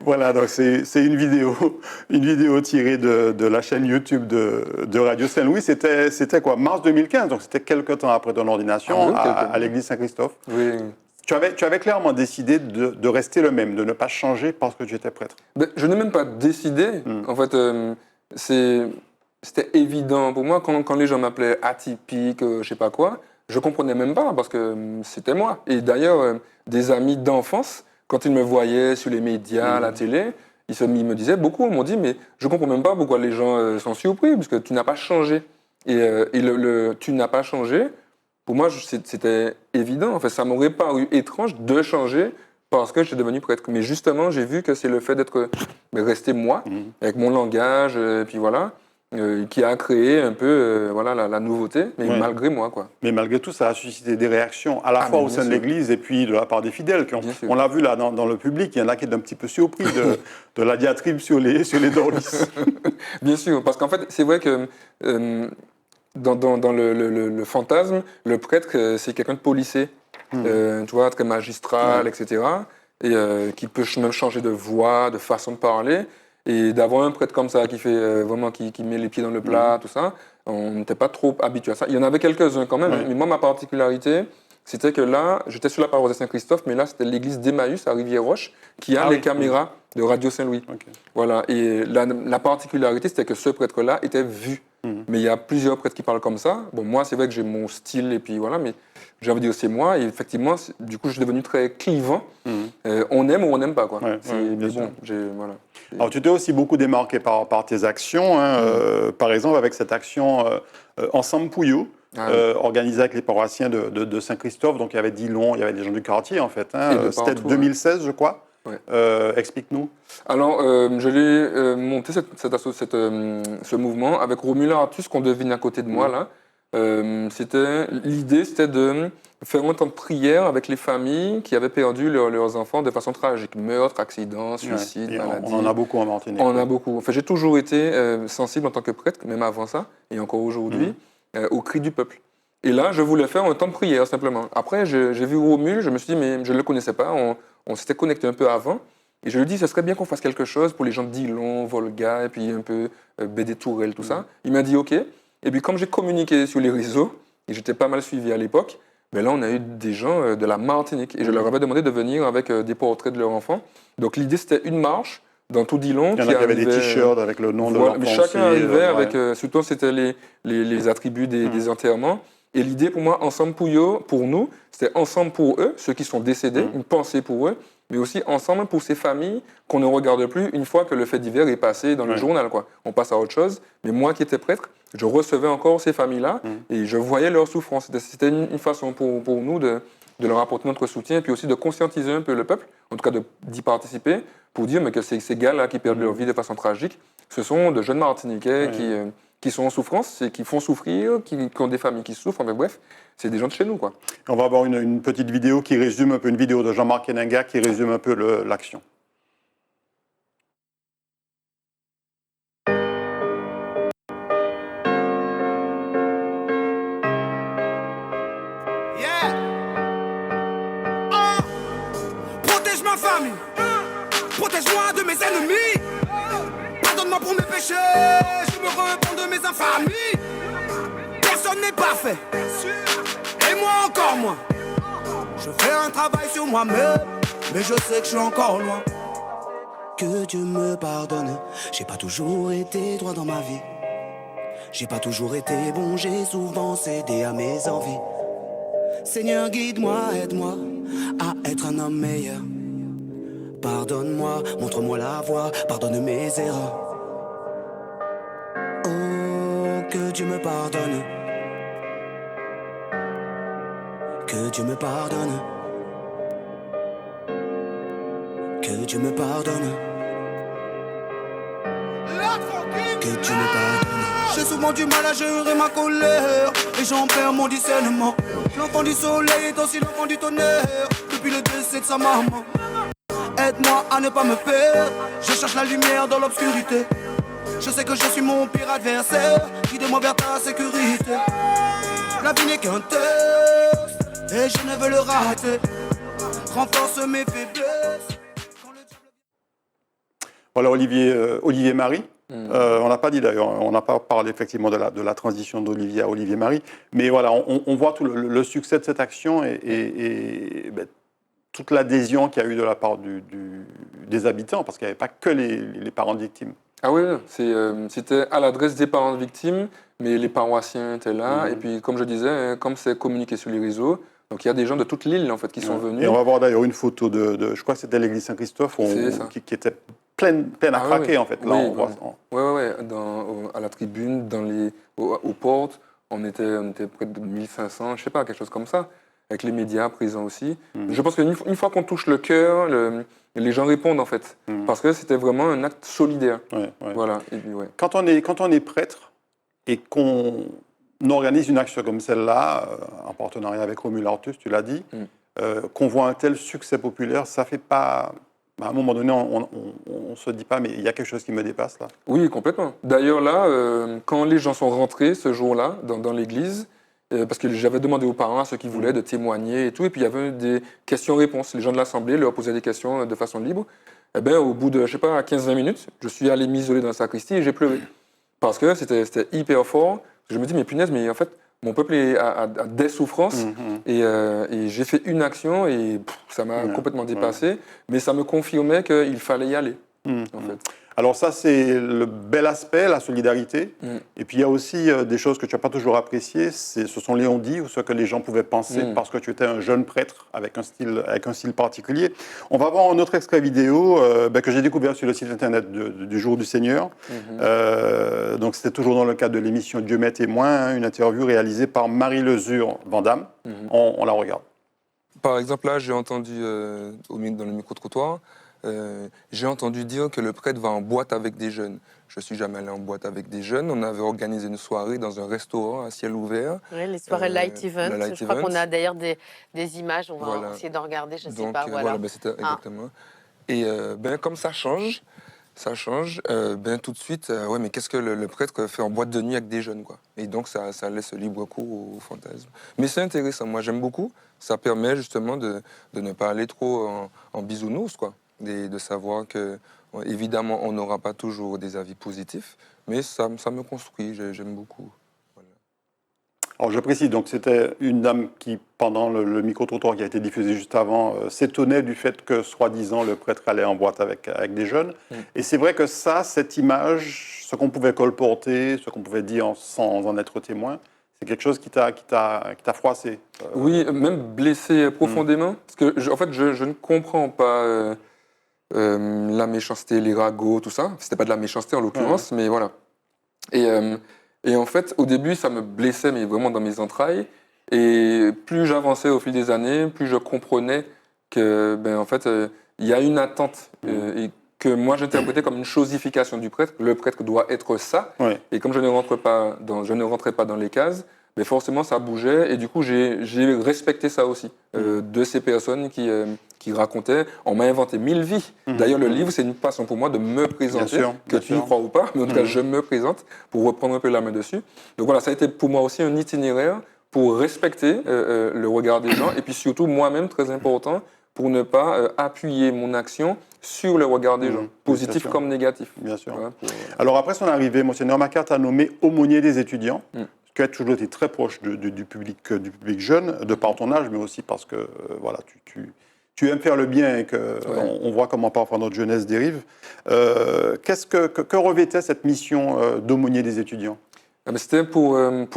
Voilà, donc c'est une vidéo tirée de la chaîne YouTube de Radio Saint-Louis. C'était quoi, mars 2015, donc c'était quelques temps après ton ordination à l'église Saint-Christophe. Oui. Tu avais clairement décidé de rester le même, de ne pas changer parce que tu étais prêtre. Ben, je n'ai même pas décidé. En fait, c'était évident pour moi quand les gens m'appelaient atypique, je sais pas quoi. Je comprenais même pas parce que c'était moi. Et d'ailleurs, des amis d'enfance, quand ils me voyaient sur les médias, à la télé, ils me disaient, beaucoup m'ont dit, mais je comprends même pas pourquoi les gens sont surpris, parce que tu n'as pas changé. Et tu n'as pas changé, pour moi, c'était évident. En fait, ça m'aurait paru étrange de changer parce que j'étais devenu prêtre. Mais justement, j'ai vu que c'est le fait d'être resté moi, avec mon langage, et puis voilà, qui a créé un peu la nouveauté, mais malgré moi, quoi. Mais malgré tout, ça a suscité des réactions à la fois au sein de l'Église et puis de la part des fidèles. On l'a vu là dans le public, il y en a qui étaient un petit peu surpris de la diatribe sur les dorlis. Bien sûr, parce qu'en fait, c'est vrai que dans le fantasme, le prêtre, c'est quelqu'un de policé, tu vois, très magistral, etc. Et qui peut même changer de voix, de façon de parler. Et d'avoir un prêtre comme ça qui fait vraiment qui met les pieds dans le plat, tout ça, on n'était pas trop habitué à ça. Il y en avait quelques-uns quand même, mais moi, ma particularité, c'était que là, j'étais sur la paroisse de Saint-Christophe, mais là, c'était l'église d'Emmaüs à Rivière-Roche, qui a les caméras de Radio Saint-Louis. Okay. Voilà. Et la particularité, c'était que ce prêtre-là était vu. Mais il y a plusieurs prêtres qui parlent comme ça. Bon, moi, c'est vrai que j'ai mon style, et puis voilà, mais j'ai envie de dire c'est moi. Et effectivement, du coup, je suis devenu très clivant. On aime ou on n'aime pas, quoi. Mais bon, voilà. Alors, tu t'es aussi beaucoup démarqué par tes actions. Par exemple, avec cette action Ensemble Pouillot, organisée avec les paroissiens de Saint-Christophe. Donc, il y avait Dillon, il y avait des gens du quartier, en fait. C'était 2016, je crois. Ouais. Explique-nous. Alors, je l'ai monté ce mouvement avec Romuald Artus, qu'on devine à côté de moi, là. L'idée, c'était de faire un temps de prière avec les familles qui avaient perdu leurs enfants de façon tragique. Meurtre, accident, suicide, maladie. On en a beaucoup en Martinique. On en a beaucoup. Enfin, j'ai toujours été sensible en tant que prêtre, même avant ça, et encore aujourd'hui, au cri du peuple. Et là, je voulais faire un temps de prière, simplement. Après, j'ai vu Romuald, je me suis dit, mais je ne le connaissais pas, on s'était connecté un peu avant. Et je lui ai dit, ce serait bien qu'on fasse quelque chose pour les gens de Dillon, Volga, et puis un peu BD Tourelle, tout ça. Il m'a dit, OK. Et puis, comme j'ai communiqué sur les réseaux, et j'étais pas mal suivi à l'époque, ben là, on a eu des gens de la Martinique. Et je leur avais demandé de venir avec des portraits de leurs enfants. Donc, l'idée, c'était une marche dans tout Dillon. Il y en a qui avaient des t-shirts avec le nom de leur mais chacun arrivait avec, surtout, c'était les attributs des enterrements. Et l'idée, pour moi, Ensemble Pouillot, pour nous, c'était ensemble pour eux, ceux qui sont décédés, une pensée pour eux, mais aussi ensemble pour ces familles qu'on ne regarde plus une fois que le fait divers est passé dans le journal, quoi. On passe à autre chose. Mais moi qui étais prêtre, je recevais encore ces familles-là et je voyais leur souffrance. C'était une façon pour nous de leur apporter notre soutien et puis aussi de conscientiser un peu le peuple, en tout cas d'y participer, pour dire mais que ces gars-là qui perdent leur vie de façon tragique, ce sont de jeunes Martiniquais qui sont en souffrance, et qui font souffrir, qui ont des familles qui souffrent, mais bref, c'est des gens de chez nous, quoi. On va avoir une petite vidéo qui résume un peu, une vidéo de Jean-Marc Henninga qui résume un peu l'action. Protège ma famille, protège-moi de mes ennemis. Pardonne-moi pour mes péchés, je me repens de mes infamies. Personne n'est parfait, et moi encore moins. Je fais un travail sur moi-même, mais je sais que je suis encore loin. Que Dieu me pardonne, j'ai pas toujours été droit dans ma vie. J'ai pas toujours été bon, j'ai souvent cédé à mes envies. Seigneur, guide-moi, aide-moi à être un homme meilleur. Pardonne-moi, montre-moi la voie, pardonne mes erreurs. Oh, que Dieu me pardonne. Que Dieu me pardonne. Que Dieu me pardonne. Que Dieu me pardonne. J'ai souvent du mal à gérer ma colère et j'en perds mon discernement. L'enfant du soleil est aussi l'enfant du tonnerre depuis le décès de sa maman. Aide-moi à ne pas me perdre, je cherche la lumière dans l'obscurité. Je sais que je suis mon pire adversaire, guide-moi vers ta sécurité. La vie n'est qu'un test et je ne veux le rater. Renforce mes faiblesses. Voilà Olivier Marie. On n'a pas dit d'ailleurs, on n'a pas parlé effectivement de la transition d'Olivier à Olivier Marie, mais voilà, on voit tout le succès de cette action et toute l'adhésion qu'il y a eu de la part des habitants, parce qu'il n'y avait pas que les parents de victimes. Ah oui, c'était à l'adresse des parents de victimes, mais les paroissiens étaient là, et puis comme je disais, comme c'est communiqué sur les réseaux, donc il y a des gens de toute l'île en fait qui sont venus. Et on va voir d'ailleurs une photo je crois que c'était l'église Saint-Christophe qui était pleine à craquer en fait. Là, oui, on voit, à la tribune, aux portes, on était près de 1500, je sais pas, quelque chose comme ça, avec les médias présents aussi. Je pense qu'une fois qu'on touche le cœur, les gens répondent en fait, parce que c'était vraiment un acte solidaire. Voilà. Et puis, Quand on est prêtre et qu'on organise une action comme celle-là, en partenariat avec Romul Artus, tu l'as dit, qu'on voit un tel succès populaire, ça fait pas... À un moment donné, on ne se dit pas, mais il y a quelque chose qui me dépasse là. Oui, complètement. D'ailleurs, là, quand les gens sont rentrés ce jour-là dans l'église, parce que j'avais demandé aux parents, à ceux qui voulaient, de témoigner et tout, et puis il y avait des questions-réponses. Les gens de l'Assemblée leur posaient des questions de façon libre. Eh bien, au bout de, je sais pas, 15-20 minutes, je suis allé m'isoler dans la sacristie et j'ai pleuré. Parce que c'était hyper fort. Je me dis, mais punaise, mais en fait, mon peuple a des souffrances et j'ai fait une action et ça m'a complètement dépassé, mais ça me confirmait qu'il fallait y aller. En fait. Alors ça, c'est le bel aspect, la solidarité. Et puis il y a aussi des choses que tu n'as pas toujours appréciées, ce sont les on-dit ou ce que les gens pouvaient penser parce que tu étais un jeune prêtre avec un style particulier. On va voir un autre extrait vidéo que j'ai découvert sur le site internet du Jour du Seigneur. Donc c'était toujours dans le cadre de l'émission Dieu m'est témoin, une interview réalisée par Marie-Lezure Vandamme. On la regarde. Par exemple, là, j'ai entendu dans le micro-trottoir, j'ai entendu dire que le prêtre va en boîte avec des jeunes. Je ne suis jamais allé en boîte avec des jeunes. On avait organisé une soirée dans un restaurant à ciel ouvert. Oui, les soirées Light Event. Je crois qu'on a d'ailleurs des images. On va essayer d'en regarder, je ne sais pas. Voilà. C'était exactement. Et comme ça change, tout de suite, mais qu'est-ce que le prêtre fait en boîte de nuit avec des jeunes, quoi. Et donc, ça laisse libre cours au fantasme. Mais c'est intéressant. Moi, j'aime beaucoup. Ça permet justement de ne pas aller trop en bisounours, quoi. De savoir que, évidemment, on n'aura pas toujours des avis positifs, mais ça me construit, j'aime beaucoup. Voilà. Alors je précise, donc c'était une dame qui, pendant le micro-trottoir qui a été diffusé juste avant, s'étonnait du fait que, soi-disant, le prêtre allait en boîte avec des jeunes. Et c'est vrai que cette image, ce qu'on pouvait colporter, ce qu'on pouvait dire sans en être témoin, c'est quelque chose qui t'a froissé. Oui, même blessé profondément, parce que, en fait, je ne comprends pas... la méchanceté, les ragots, tout ça. C'était pas de la méchanceté en l'occurrence, mais voilà. Et en fait, au début, ça me blessait, mais vraiment dans mes entrailles. Et plus j'avançais au fil des années, plus je comprenais que, en fait, il y a une attente et que moi j'interprétais comme une chosification du prêtre. Le prêtre doit être ça. Ouais. Et comme je ne rentrais pas dans les cases, mais forcément ça bougeait. Et du coup, j'ai respecté ça aussi de ces personnes qui racontaient. On m'a inventé 1000 vies. D'ailleurs, le livre, c'est une façon pour moi de me présenter, que tu y crois ou pas, mais en tout cas, je me présente pour reprendre un peu la main dessus. Donc voilà, ça a été pour moi aussi un itinéraire pour respecter le regard des gens. Et puis surtout, moi-même, très important, pour ne pas appuyer mon action sur le regard des gens, positif comme négatif. Bien sûr. Voilà, Alors après son arrivée, Monseigneur Macquart a nommé aumônier des étudiants. Tu as toujours été très proche du public jeune, de par ton âge, mais aussi parce que voilà, tu aimes faire le bien et qu'on voit comment parfois notre jeunesse dérive. Que revêtait cette mission d'aumônier des étudiants? C'était pour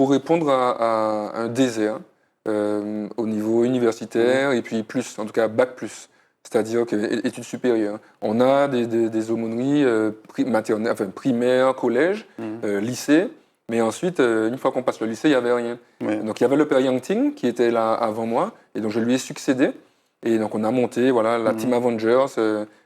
répondre à un désert au niveau universitaire et puis plus, en tout cas bac plus, c'est-à-dire études supérieures. On a des aumôneries primaires, collège, lycée. Mais ensuite, une fois qu'on passe le lycée, il n'y avait rien. Ouais. Donc il y avait le père Yangting qui était là avant moi, et donc je lui ai succédé. Et donc on a monté la Team Avengers,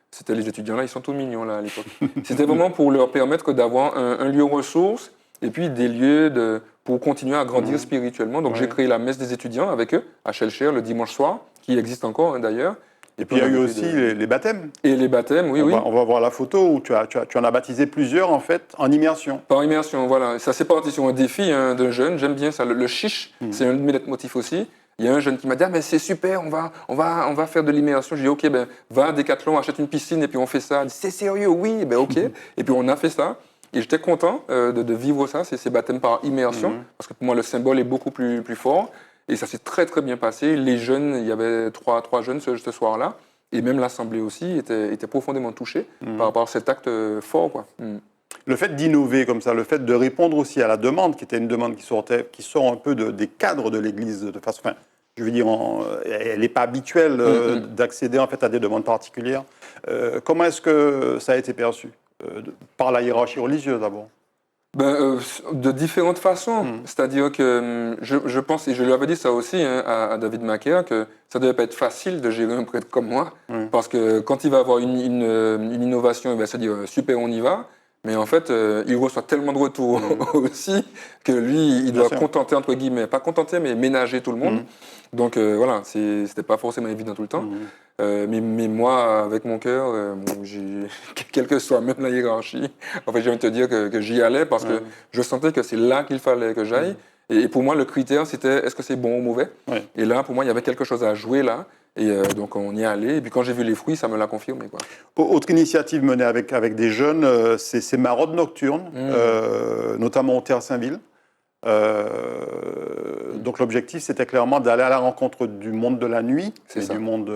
c'était les étudiants là, ils sont tout mignons là à l'époque. C'était vraiment pour leur permettre d'avoir un lieu ressource, et puis des lieux pour continuer à grandir spirituellement. Donc j'ai créé la messe des étudiants avec eux, à Shellshare, le dimanche soir, qui existe encore d'ailleurs. Et puis il y a eu aussi les baptêmes. Et les baptêmes, oui. On va voir la photo où tu en as baptisé plusieurs en fait en immersion. Par immersion, voilà. Ça c'est parti sur un défi d'un jeune, j'aime bien ça. Le chiche, c'est un de mes leitmotifs aussi. Il y a un jeune qui m'a dit mais c'est super, on va faire de l'immersion. Je dis ok, va à Decathlon, achète une piscine et puis on fait ça. Il dit c'est sérieux, oui, ok. Et puis on a fait ça. Et j'étais content de vivre ça, ces baptêmes par immersion, parce que pour moi le symbole est beaucoup plus fort. Et ça s'est très très bien passé. Les jeunes, il y avait trois jeunes ce soir-là. Et même l'Assemblée aussi était profondément touchée par rapport à cet acte fort, quoi. Le fait d'innover comme ça, le fait de répondre aussi à la demande, qui était une demande qui sort un peu des cadres de l'Église, de façon, je veux dire, elle n'est pas habituelle d'accéder en fait à des demandes particulières. Comment est-ce que ça a été perçu par la hiérarchie religieuse d'abord? De différentes façons. C'est-à-dire que je pense, et je lui avais dit ça aussi à David Macquart, que ça ne devait pas être facile de gérer un prêtre comme moi, parce que quand il va avoir une innovation, il va se dire super, on y va. Mais en fait, il reçoit tellement de retours aussi que lui, il doit contenter, entre guillemets, pas contenter, mais ménager tout le monde. Donc voilà, c'était pas forcément évident tout le temps. Mais moi, avec mon cœur, quelle que soit même la hiérarchie, en fait, j'ai envie de te dire que j'y allais parce que je sentais que c'est là qu'il fallait que j'aille. Et pour moi, le critère, c'était est-ce que c'est bon ou mauvais. Et là, pour moi, il y avait quelque chose à jouer là. Et donc, on y est allé. Et puis, quand j'ai vu les fruits, ça me l'a confirmé, quoi. Autre initiative menée avec des jeunes, c'est maraudes nocturnes, notamment au Théâtre Saint-Ville. Donc l'objectif, c'était clairement d'aller à la rencontre du monde de la nuit, du monde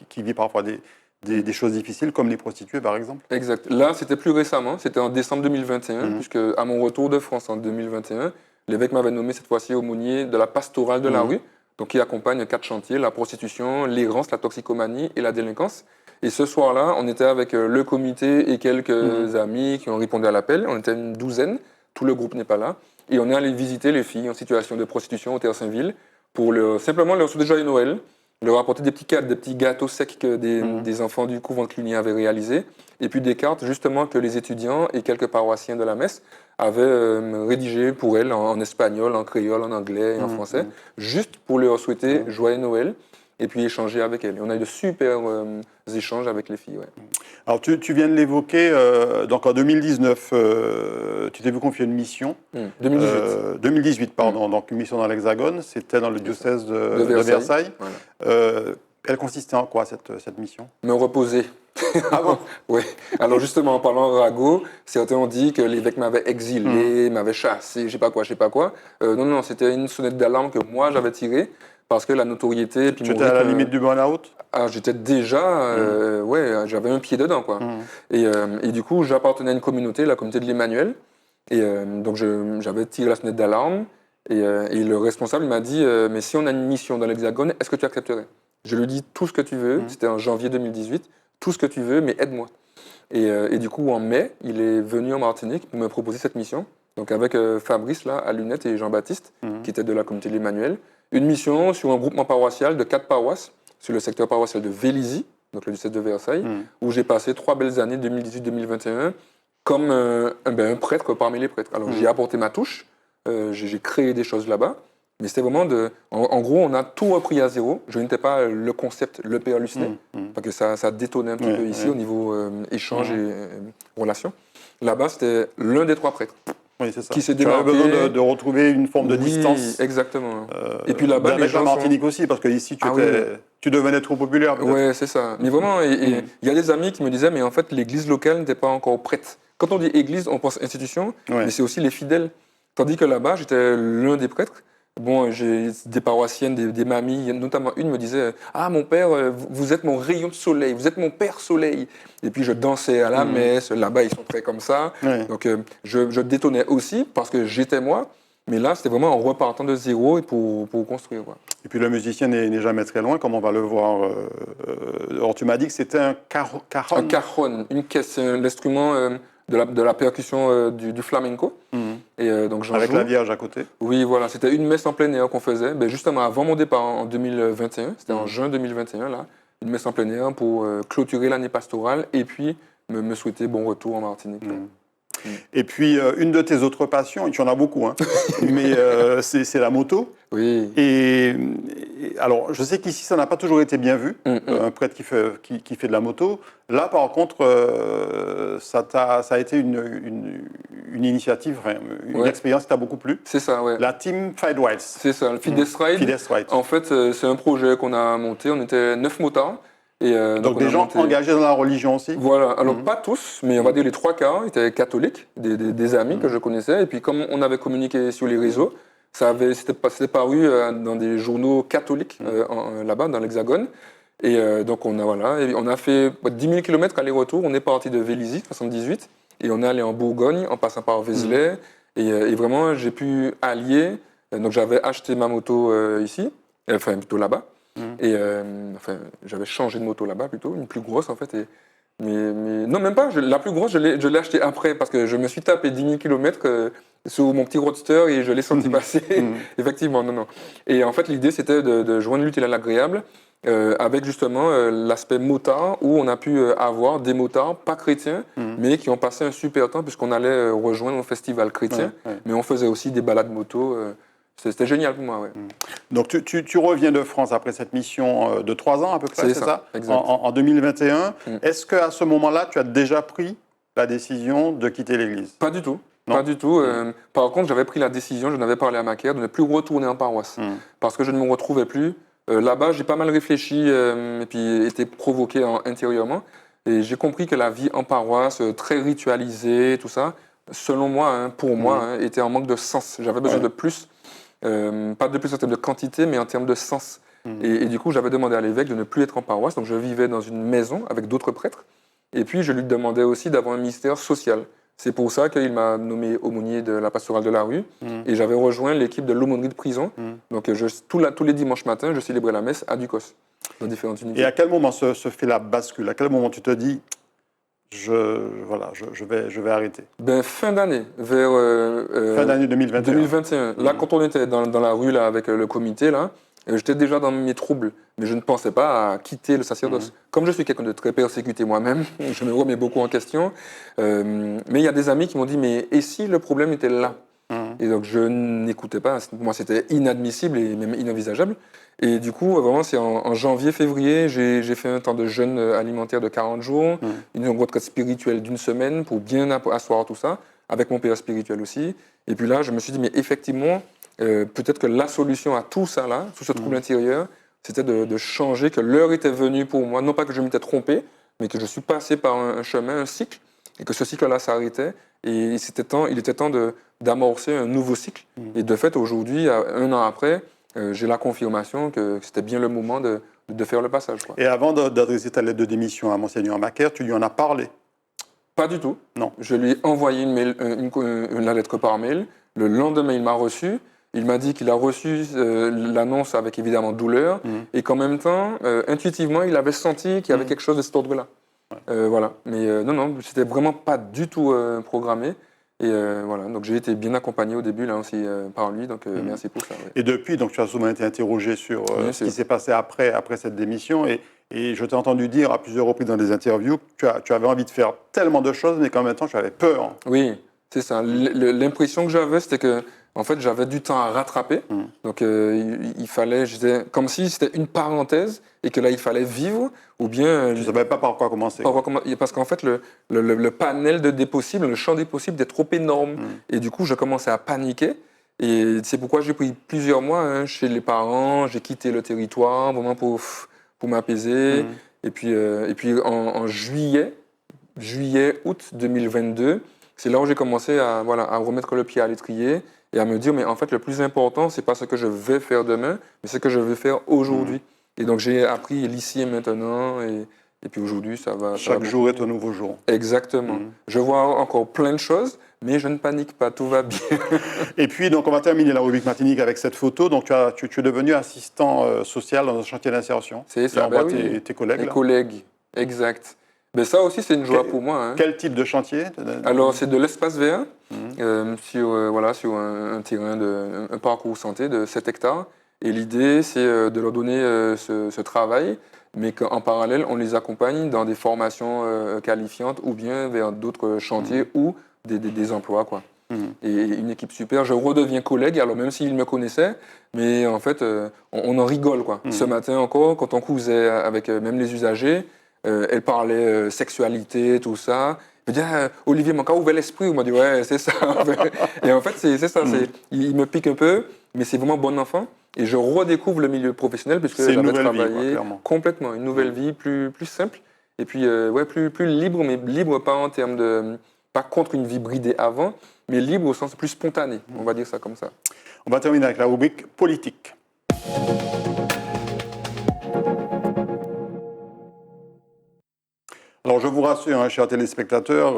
qui vit parfois des choses difficiles, comme les prostituées, par exemple. Exact. Là, c'était plus récemment, c'était en décembre 2021, puisque à mon retour de France en 2021, l'évêque m'avait nommé cette fois-ci aumônier de la pastorale de la rue, donc qui accompagne 4 chantiers, la prostitution, l'errance, la toxicomanie et la délinquance. Et ce soir-là, on était avec le comité et quelques amis qui ont répondu à l'appel. On était une douzaine, tout le groupe n'est pas là. Et on est allé visiter les filles en situation de prostitution au Théâtre Saint-Ville pour simplement leur souhaiter joyeux Noël, leur apporter des petits gâteaux secs que des enfants du couvent de Cluny avaient réalisés, et puis des cartes justement que les étudiants et quelques paroissiens de la messe avaient rédigées pour elles en espagnol, en créole, en anglais et en français, juste pour leur souhaiter joyeux Noël. Et puis échanger avec elles. Et on a eu de super échanges avec les filles. Ouais. Alors tu viens de l'évoquer, donc en 2019, tu t'es vu confier une mission. 2018, pardon, donc une mission dans l'Hexagone, c'était dans le diocèse de Versailles. Voilà. Elle consistait en quoi cette mission? Me reposer. Ah bon? Oui. Alors justement, en parlant ragot, certains ont dit que l'évêque m'avait exilé, m'avait chassé, je sais pas quoi. Non, c'était une sonnette d'alarme que moi j'avais tirée. Parce que la notoriété... Tu étais à la limite du burn-out? J'étais déjà... j'avais un pied dedans, quoi. Et du coup, j'appartenais à une communauté, la communauté de l'Emmanuel. Et donc, j'avais tiré la sonnette d'alarme. Et le responsable m'a dit mais si on a une mission dans l'Hexagone, est-ce que tu accepterais? Je lui ai dit tout ce que tu veux. C'était en janvier 2018. Tout ce que tu veux, mais aide-moi. Et du coup, en mai, il est venu en Martinique pour me proposer cette mission. Donc, avec Fabrice, là, à Lunettes, et Jean-Baptiste, qui étaient de la communauté de l'Emmanuel. Une mission sur un groupement paroissial de 4 paroisses, sur le secteur paroissial de Vélizy, donc le diocèse de Versailles, où j'ai passé 3 belles années, 2018-2021, comme un prêtre parmi les prêtres. Alors j'ai apporté ma touche, j'ai créé des choses là-bas, mais c'était vraiment en gros, on a tout repris à zéro. Je n'étais pas le concept, le Père Lucenay, parce que ça détonnait un petit peu ici au niveau échange et relation. Là-bas, c'était l'un des 3 prêtres. Oui, c'est ça. Qui s'est tu avais démarqué. besoin de retrouver une forme de distance. Exactement. Et puis là-bas, les avec gens la Martinique aussi, parce qu'ici, tu devenais trop populaire. Oui, c'est ça. Mais vraiment, il y a des amis qui me disaient, mais en fait, l'église locale n'était pas encore prête. Quand on dit église, on pense institution, mais c'est aussi les fidèles. Tandis que là-bas, j'étais l'un des prêtres. Bon, j'ai des paroissiennes, des mamies, notamment une me disait « Ah, mon père, vous êtes mon rayon de soleil, vous êtes mon père soleil ». Et puis je dansais à la messe, là-bas ils sont très comme ça. Donc je détonnais aussi parce que j'étais moi, mais là c'était vraiment en repartant de zéro et pour construire. Quoi. Et puis le musicien n'est jamais très loin, comme on va le voir. Alors tu m'as dit que c'était un cajon. Un cajon, une caisse, l'instrument de la percussion du flamenco. Et, donc, avec la Vierge à côté. Oui, voilà, c'était une messe en plein air qu'on faisait, justement avant mon départ en 2021, c'était en juin 2021, là, une messe en plein air pour clôturer l'année pastorale et puis me souhaiter bon retour en Martinique. Et puis, une de tes autres passions, et tu en as beaucoup, hein, mais c'est la moto. Oui. Et alors, je sais qu'ici, ça n'a pas toujours été bien vu, un prêtre qui fait de la moto. Là, par contre, ça a été une initiative, une expérience qui t'a beaucoup plu. C'est ça, ouais. La Team Fides Rides. C'est ça, le Fides Ride. En fait, c'est un projet qu'on a monté. On était 9 motards. Et donc des gens engagés dans la religion aussi. Voilà, alors pas tous, mais on va dire les 3 quarts étaient catholiques, des amis que je connaissais. Et puis comme on avait communiqué sur les réseaux, c'était paru dans des journaux catholiques là-bas, dans l'Hexagone. Et donc on a fait 10 000 km aller-retour. On est parti de Vélizy, 78, et on est allé en Bourgogne en passant par Vézelay. Et vraiment, j'ai pu allier. Donc j'avais acheté ma moto ici, enfin plutôt là-bas. Et j'avais changé de moto là-bas plutôt, une plus grosse en fait. Mais non, même pas, la plus grosse, je l'ai achetée après parce que je me suis tapé 10 000 km sur mon petit roadster et je l'ai senti passer. Effectivement, non. Et en fait, l'idée c'était de joindre l'utile à l'agréable avec justement l'aspect motard où on a pu avoir des motards pas chrétiens mais qui ont passé un super temps puisqu'on allait rejoindre un festival chrétien. Mais on faisait aussi des balades moto. C'était génial pour moi, ouais. Donc tu reviens de France après cette mission de 3 ans à peu près, c'est ça en 2021. Est-ce qu'à ce moment-là, tu as déjà pris la décision de quitter l'Église? Pas du tout. Non. Pas du tout. Par contre, j'avais pris la décision, j'en avais parlé à Macaire, de ne plus retourner en paroisse. Parce que je ne me retrouvais plus. Là-bas, j'ai pas mal réfléchi et puis été provoqué intérieurement. Et j'ai compris que la vie en paroisse, très ritualisée, tout ça, selon moi, pour moi, était en manque de sens. J'avais besoin de plus. Pas de plus en termes de quantité, mais en termes de sens. Et du coup, j'avais demandé à l'évêque de ne plus être en paroisse. Donc, je vivais dans une maison avec d'autres prêtres. Et puis, je lui demandais aussi d'avoir un ministère social. C'est pour ça qu'il m'a nommé aumônier de la pastorale de la rue. Et j'avais rejoint l'équipe de l'aumônerie de prison. Donc, tous les dimanches matins, je célébrais la messe à Ducos, dans différentes unités. Et à quel moment se fait la bascule? À quel moment tu te dis je vais arrêter? Fin d'année, vers fin d'année 2021. Là, quand on était dans la rue là, avec le comité, là, j'étais déjà dans mes troubles, mais je ne pensais pas à quitter le sacerdoce. Comme je suis quelqu'un de très persécuté moi-même, je me remets beaucoup en question. Mais il y a des amis qui m'ont dit, mais et si le problème était là? Et donc je n'écoutais pas. Pour moi, c'était inadmissible et même inenvisageable. Et du coup, vraiment, c'est en janvier-février, j'ai fait un temps de jeûne alimentaire de 40 jours, une retraite spirituelle d'1 semaine pour bien asseoir tout ça, avec mon père spirituel aussi. Et puis là, je me suis dit, mais effectivement, peut-être que la solution à tout ça, là, tout ce trouble intérieur, c'était de changer, que l'heure était venue pour moi, non pas que je m'étais trompé, mais que je suis passé par un chemin, un cycle, et que ce cycle-là s'arrêtait. Et il était temps d'amorcer un nouveau cycle. Et de fait, aujourd'hui, 1 an après, j'ai la confirmation que c'était bien le moment de faire le passage. Quoi. Et avant d'adresser ta lettre de démission à Monseigneur Macaire, tu lui en as parlé? Pas du tout. Non. Je lui ai envoyé la lettre par mail. Le lendemain, il m'a reçu. Il m'a dit qu'il a reçu l'annonce avec évidemment douleur et qu'en même temps, intuitivement, il avait senti qu'il y avait quelque chose de cet ordre-là. Voilà. Mais non, c'était vraiment pas du tout programmé. Et voilà, donc j'ai été bien accompagné au début là aussi par lui, donc merci pour ça. Ouais. Et depuis, donc tu as souvent été interrogé sur ce qui s'est passé après cette démission, et je t'ai entendu dire à plusieurs reprises dans des interviews que tu avais envie de faire tellement de choses, mais qu'en même temps tu avais peur. Oui, c'est ça. L'impression que j'avais, c'était que en fait, j'avais du temps à rattraper. Donc, il fallait, comme si c'était une parenthèse et que là, il fallait vivre ou bien... Tu ne savais pas par quoi commencer. Parce qu'en fait, le panel des possibles, le champ des possibles était trop énorme. Et du coup, je commençais à paniquer. Et c'est pourquoi j'ai pris plusieurs mois chez les parents. J'ai quitté le territoire vraiment pour m'apaiser. Et puis en juillet, août 2022, c'est là où j'ai commencé à remettre le pied à l'étrier et à me dire, mais en fait, le plus important, c'est pas ce que je vais faire demain, mais ce que je vais faire aujourd'hui. Et donc, j'ai appris l'ici et maintenant, et puis aujourd'hui, ça va. Chaque jour est un nouveau jour. Exactement. Je vois encore plein de choses, mais je ne panique pas, tout va bien. Et puis, donc, on va terminer la rubrique matinique avec cette photo. Donc, tu es devenu assistant social dans un chantier d'insertion. C'est ça, on voit tes collègues. Les collègues, exact. Mais ça aussi, c'est une joie pour moi. Quel type de chantier? Alors, c'est de l'espace vert sur un terrain, un parcours santé de 7 hectares. Et l'idée, c'est de leur donner ce travail, mais qu'en parallèle, on les accompagne dans des formations qualifiantes ou bien vers d'autres chantiers ou des emplois, quoi. Et une équipe super. Je redeviens collègue, alors même s'ils me connaissaient, mais en fait, on en rigole, quoi. Ce matin encore, quand on causait avec même les usagers, elle parlait sexualité, tout ça. Je me disais, Olivier m'a ouvert l'esprit. On m'a dit, ouais, c'est ça. Et en fait, c'est ça. Il me pique un peu, mais c'est vraiment bon enfant. Et je redécouvre le milieu professionnel puisque j'avais travaillé complètement. Une nouvelle vie plus simple. Et puis, plus libre, mais libre pas en termes de. Pas contre une vie bridée avant, mais libre au sens plus spontané. On va dire ça comme ça. On va terminer avec la rubrique politique. Alors, je vous rassure, chers téléspectateurs,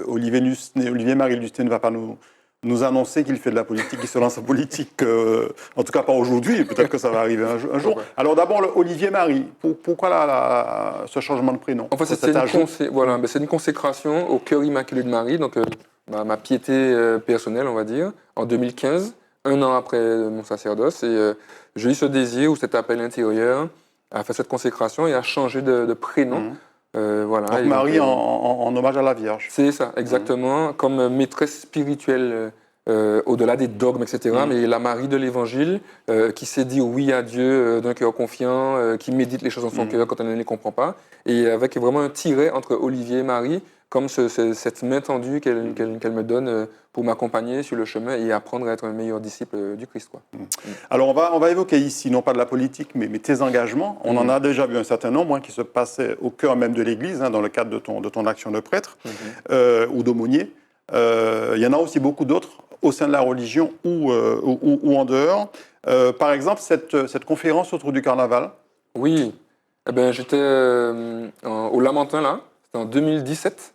Olivier-Marie Lusté ne va pas nous annoncer qu'il fait de la politique, qu'il se lance en politique, en tout cas pas aujourd'hui, peut-être que ça va arriver un jour. Alors d'abord, Olivier-Marie, pourquoi ce changement de prénom? En fait, c'est une consécration au cœur immaculé de Marie, donc ma piété personnelle, on va dire, en 2015, un an après mon sacerdoce, et j'ai eu ce désir ou cet appel intérieur à faire cette consécration et à changer de prénom. Donc Marie en hommage à la Vierge. C'est ça, exactement, comme maîtresse spirituelle au-delà des dogmes, etc. Mais la Marie de l'Évangile qui sait dire oui à Dieu d'un cœur confiant, qui médite les choses dans son cœur quand elle ne les comprend pas, et avec vraiment un tiret entre Olivier et Marie, comme cette main tendue qu'elle me donne pour m'accompagner sur le chemin et apprendre à être un meilleur disciple du Christ, quoi. Alors on va évoquer ici, non pas de la politique, mais tes engagements. On en a déjà vu un certain nombre qui se passaient au cœur même de l'Église, dans le cadre de ton action de prêtre ou d'aumônier. Il y en a aussi beaucoup d'autres au sein de la religion ou en dehors. Par exemple, cette conférence autour du carnaval. Oui, j'étais au Lamentin, là, c'était en 2017.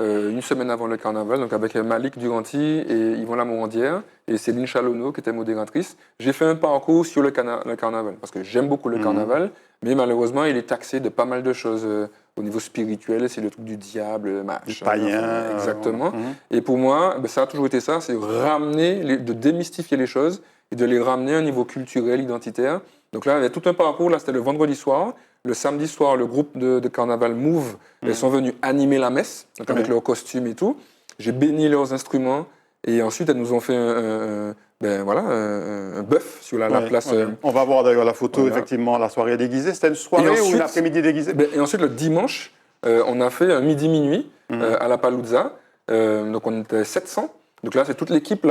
Une semaine avant le carnaval, donc avec Malik Duranty et Yvon Lamorandière et Céline Chalonneau qui était modératrice. J'ai fait un parcours sur le carnaval parce que j'aime beaucoup le carnaval, mais malheureusement il est taxé de pas mal de choses au niveau spirituel, c'est le truc du diable, du païen. Exactement. Et pour moi, ça a toujours été ça, c'est de démystifier les choses et de les ramener à un niveau culturel, identitaire. Donc là, il y a tout un parcours, là c'était le vendredi soir. Le samedi soir, le groupe de carnaval Move, ils sont venus animer la messe, donc avec leurs costumes et tout. J'ai béni leurs instruments et ensuite, elles nous ont fait un bœuf sur la place. On va voir d'ailleurs la photo, effectivement, la soirée déguisée. C'était une soirée ou une après-midi déguisée? Et ensuite, le dimanche, on a fait un midi-minuit à la Palouza. Donc on était 700. Donc là, c'est toute l'équipe